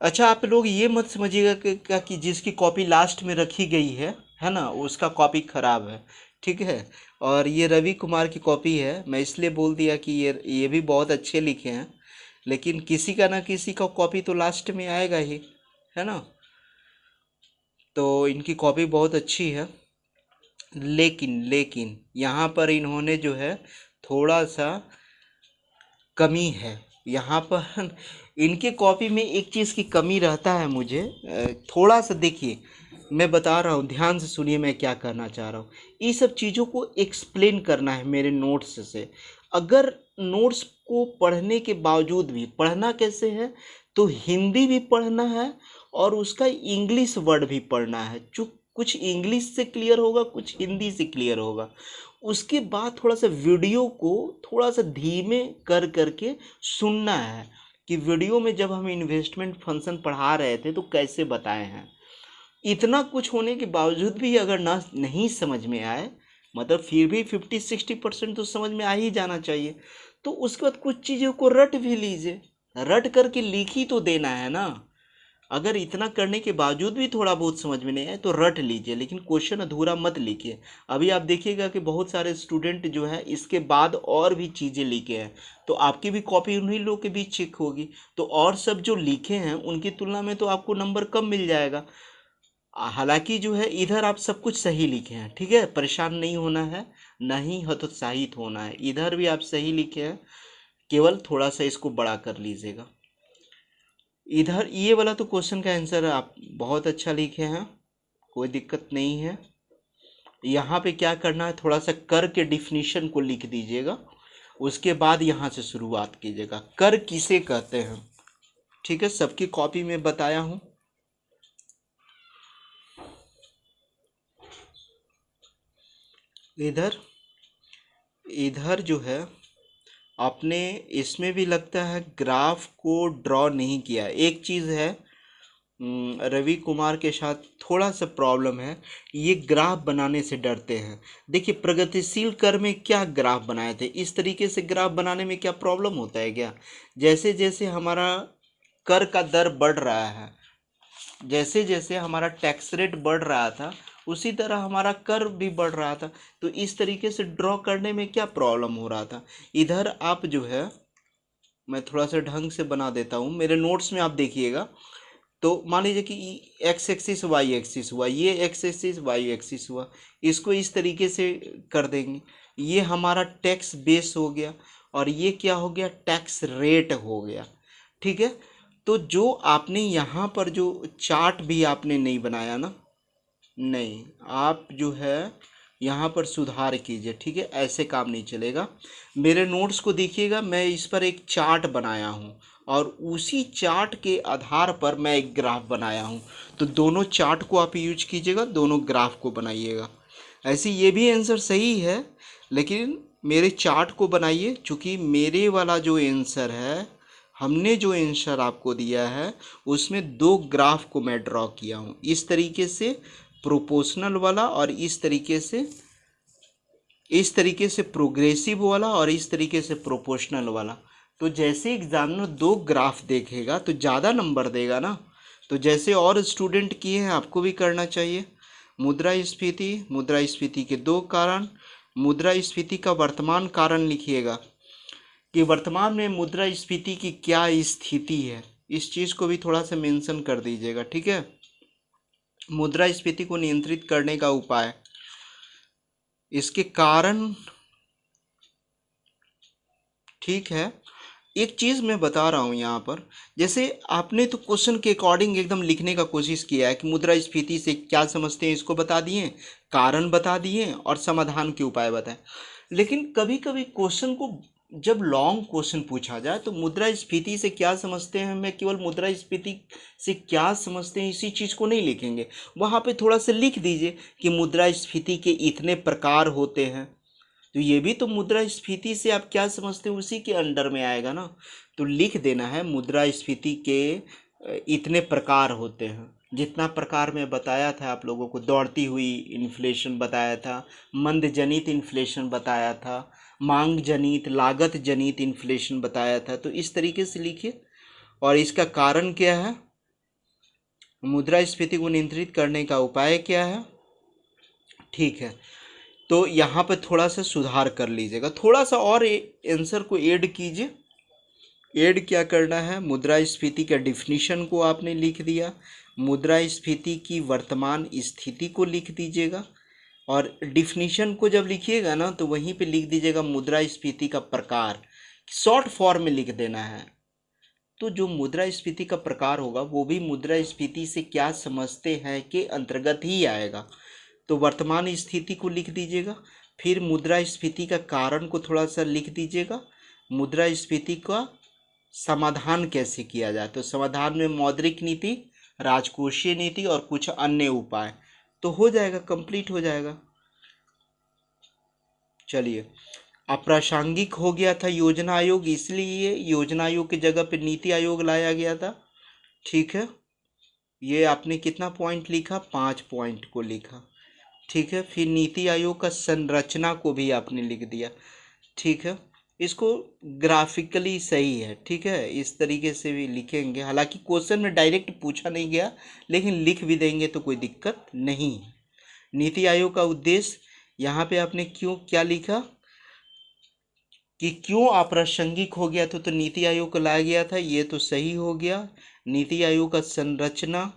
Speaker 1: अच्छा, आप लोग ये मत समझिएगा कि जिसकी कॉपी लास्ट में रखी गई है ना, उसका कॉपी ख़राब है, ठीक है। और ये रवि कुमार की कॉपी है, मैं इसलिए बोल दिया कि ये भी बहुत अच्छे लिखे हैं, लेकिन किसी का ना किसी का कॉपी तो लास्ट में आएगा ही, है ना। तो इनकी कॉपी बहुत अच्छी है, लेकिन यहाँ पर इन्होंने जो है थोड़ा सा कमी है। यहाँ पर इनके कॉपी में एक चीज़ की कमी रहता है, मुझे थोड़ा सा देखिए, मैं बता रहा हूँ, ध्यान से सुनिए मैं क्या कहना चाह रहा हूँ। ये सब चीज़ों को एक्सप्लेन करना है मेरे नोट्स से। अगर नोट्स को पढ़ने के बावजूद भी, पढ़ना कैसे है, तो हिंदी भी पढ़ना है और उसका इंग्लिश वर्ड भी पढ़ना है। जो कुछ इंग्लिश से क्लियर होगा, कुछ हिंदी से क्लियर होगा। उसके बाद थोड़ा सा वीडियो को थोड़ा सा धीमे कर करके सुनना है कि वीडियो में जब हम इन्वेस्टमेंट फंक्शन पढ़ा रहे थे तो कैसे बताए हैं। इतना कुछ होने के बावजूद भी अगर ना नहीं समझ में आए, मतलब फिर भी 50-60% तो समझ में आ ही जाना चाहिए। तो उसके बाद कुछ चीज़ों को रट भी लीजिए, रट करके लिख ही तो देना है ना। अगर इतना करने के बावजूद भी थोड़ा बहुत समझ में नहीं आए तो रट लीजिए, लेकिन क्वेश्चन अधूरा मत लिखिए। अभी आप देखिएगा कि बहुत सारे स्टूडेंट जो है इसके बाद और भी चीज़ें लिखे हैं, तो आपकी भी कॉपी उन्हीं लोग के बीच चेक होगी, तो और सब जो लिखे हैं उनकी तुलना में तो आपको नंबर कम मिल जाएगा। हालांकि जो है इधर आप सब कुछ सही लिखे हैं, ठीक है, परेशान नहीं होना है, नहीं हतोत्साहित होना है। इधर भी आप सही लिखे हैं, केवल थोड़ा सा इसको बड़ा कर लीजिएगा। इधर ये वाला तो क्वेश्चन का आंसर आप बहुत अच्छा लिखे हैं, कोई दिक्कत नहीं है। यहाँ पे क्या करना है, थोड़ा सा कर के डिफिनीशन को लिख दीजिएगा, उसके बाद यहाँ से शुरुआत कीजिएगा। कर किसे कहते हैं, ठीक है, सबकी कॉपी में बताया हूँ। इधर इधर जो है आपने इसमें भी लगता है ग्राफ को ड्रॉ नहीं किया। एक चीज़ है, रवि कुमार के साथ थोड़ा सा प्रॉब्लम है, ये ग्राफ बनाने से डरते हैं। देखिए प्रगतिशील कर में क्या ग्राफ बनाए थे, इस तरीके से ग्राफ बनाने में क्या प्रॉब्लम होता है क्या? जैसे जैसे हमारा कर का दर बढ़ रहा है, जैसे जैसे हमारा टैक्स रेट बढ़ रहा था, उसी तरह हमारा कर भी बढ़ रहा था। तो इस तरीके से ड्रॉ करने में क्या प्रॉब्लम हो रहा था? इधर आप जो है, मैं थोड़ा सा ढंग से बना देता हूँ, मेरे नोट्स में आप देखिएगा। तो मान लीजिए कि एक्स एक्सिस वाई एक्सिस हुआ, ये एक्स एक्सिस वाई एक्सिस हुआ, इसको इस तरीके से कर देंगे। ये हमारा टैक्स बेस हो गया और ये क्या हो गया, टैक्स रेट हो गया, ठीक है। तो जो आपने यहाँ पर जो चार्ट भी आपने नहीं बनाया ना, नहीं, आप जो है यहाँ पर सुधार कीजिए, ठीक है, ऐसे काम नहीं चलेगा। मेरे नोट्स को देखिएगा, मैं इस पर एक चार्ट बनाया हूँ और उसी चार्ट के आधार पर मैं एक ग्राफ बनाया हूँ। तो दोनों चार्ट को आप यूज कीजिएगा, दोनों ग्राफ को बनाइएगा। ऐसे ये भी आंसर सही है, लेकिन मेरे चार्ट को बनाइए, चूँकि मेरे वाला जो आंसर है, हमने जो आंसर आपको दिया है उसमें दो ग्राफ को मैं ड्रॉ किया हूँ, इस तरीके से प्रोपोर्शनल वाला और इस तरीके से प्रोग्रेसिव वाला और इस तरीके से प्रोपोर्शनल वाला। तो जैसे एग्जामिनर दो ग्राफ देखेगा तो ज़्यादा नंबर देगा ना। तो जैसे और स्टूडेंट किए हैं आपको भी करना चाहिए। मुद्रास्फीति के दो कारण, मुद्रास्फीति का वर्तमान कारण लिखिएगा कि वर्तमान में मुद्रास्फीति की क्या स्थिति है, इस चीज़ को भी थोड़ा सा मेंशन कर दीजिएगा, ठीक है। मुद्रास्फीति को नियंत्रित करने का उपाय, इसके कारण, ठीक है। एक चीज़ मैं बता रहा हूँ यहाँ पर, जैसे आपने तो क्वेश्चन के अकॉर्डिंग एकदम लिखने का कोशिश किया है कि मुद्रास्फीति से क्या समझते हैं, इसको बता दिए, कारण बता दिए और समाधान के उपाय बताएं। लेकिन कभी कभी क्वेश्चन को जब लॉन्ग क्वेश्चन पूछा जाए तो मुद्रास्फीति से क्या समझते हैं, मैं केवल मुद्रास्फीति से क्या समझते हैं इसी चीज़ को नहीं लिखेंगे, वहाँ पे थोड़ा सा लिख दीजिए कि मुद्रास्फीति के इतने प्रकार होते हैं। तो ये भी तो मुद्रास्फीति से आप क्या समझते हैं उसी के अंडर में आएगा ना। तो लिख देना है मुद्रास्फीति के इतने प्रकार होते हैं, जितना प्रकार मैं बताया था आप लोगों को, दौड़ती हुई इन्फ्लेशन बताया था, मंद जनित इन्फ्लेशन बताया था, मांग जनित, लागत जनित इन्फ्लेशन बताया था। तो इस तरीके से लिखिए। और इसका कारण क्या है, मुद्रास्फीति को नियंत्रित करने का उपाय क्या है, ठीक है। तो यहाँ पे थोड़ा सा सुधार कर लीजिएगा, थोड़ा सा और आंसर को ऐड कीजिए। ऐड क्या करना है, मुद्रास्फीति का डिफिनीशन को आपने लिख दिया, मुद्रास्फीति की वर्तमान स्थिति को लिख दीजिएगा और डिफिनीशन को जब लिखिएगा ना तो वहीं पे लिख दीजिएगा मुद्रास्फीति का प्रकार, शॉर्ट फॉर्म में लिख देना है। तो जो मुद्रास्फीति का प्रकार होगा वो भी मुद्रास्फीति से क्या समझते हैं के अंतर्गत ही आएगा। तो वर्तमान स्थिति को लिख दीजिएगा, फिर मुद्रास्फीति का कारण को थोड़ा सा लिख दीजिएगा, मुद्रास्फीति का समाधान कैसे किया जाए। तो समाधान में मौद्रिक नीति, राजकोषीय नीति और कुछ अन्य उपाय, तो हो जाएगा, कंप्लीट हो जाएगा। चलिए, अप्रासंगिक हो गया था योजना आयोग, इसलिए योजना आयोग की जगह पे नीति आयोग लाया गया था। ठीक है, ये आपने कितना पॉइंट लिखा, 5 पॉइंट को लिखा। ठीक है, फिर नीति आयोग का संरचना को भी आपने लिख दिया। ठीक है, इसको ग्राफिकली सही है। ठीक है, इस तरीके से भी लिखेंगे, हालांकि क्वेश्चन में डायरेक्ट पूछा नहीं गया, लेकिन लिख भी देंगे तो कोई दिक्कत नहीं है। नीति आयोग का उद्देश्य, यहाँ पे आपने क्यों क्या लिखा कि क्यों अप्रासंगिक हो गया था, तो नीति आयोग को लाया गया था, ये तो सही हो गया। नीति आयोग का संरचना,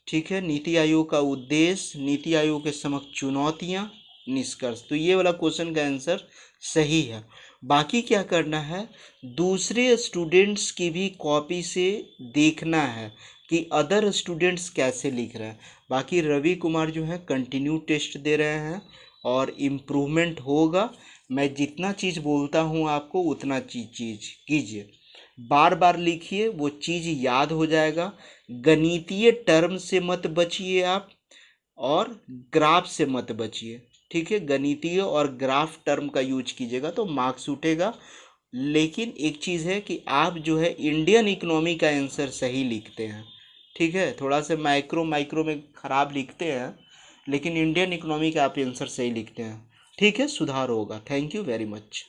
Speaker 1: ठीक है, नीति आयोग का उद्देश्य, नीति आयोग के समक्ष चुनौतियां, निष्कर्ष, तो ये वाला क्वेश्चन का आंसर सही है। बाकी क्या करना है, दूसरे स्टूडेंट्स की भी कॉपी से देखना है कि अदर स्टूडेंट्स कैसे लिख रहे हैं। बाकी रवि कुमार जो है कंटिन्यू टेस्ट दे रहे हैं और इम्प्रूवमेंट होगा। मैं जितना चीज़ बोलता हूँ आपको उतना चीज़ कीजिए, बार बार लिखिए, वो चीज़ याद हो जाएगा। गणितीय टर्म से मत बचिए आप, और ग्राफ से मत बचिए। ठीक है, गणितीय और ग्राफ टर्म का यूज कीजिएगा तो मार्क्स उठेगा। लेकिन एक चीज़ है कि आप जो है इंडियन इकोनॉमी का आंसर सही लिखते हैं। ठीक है, थोड़ा सा माइक्रो में ख़राब लिखते हैं, लेकिन इंडियन इकोनॉमी का आप आंसर सही लिखते हैं। ठीक है, सुधार होगा। Thank you very much.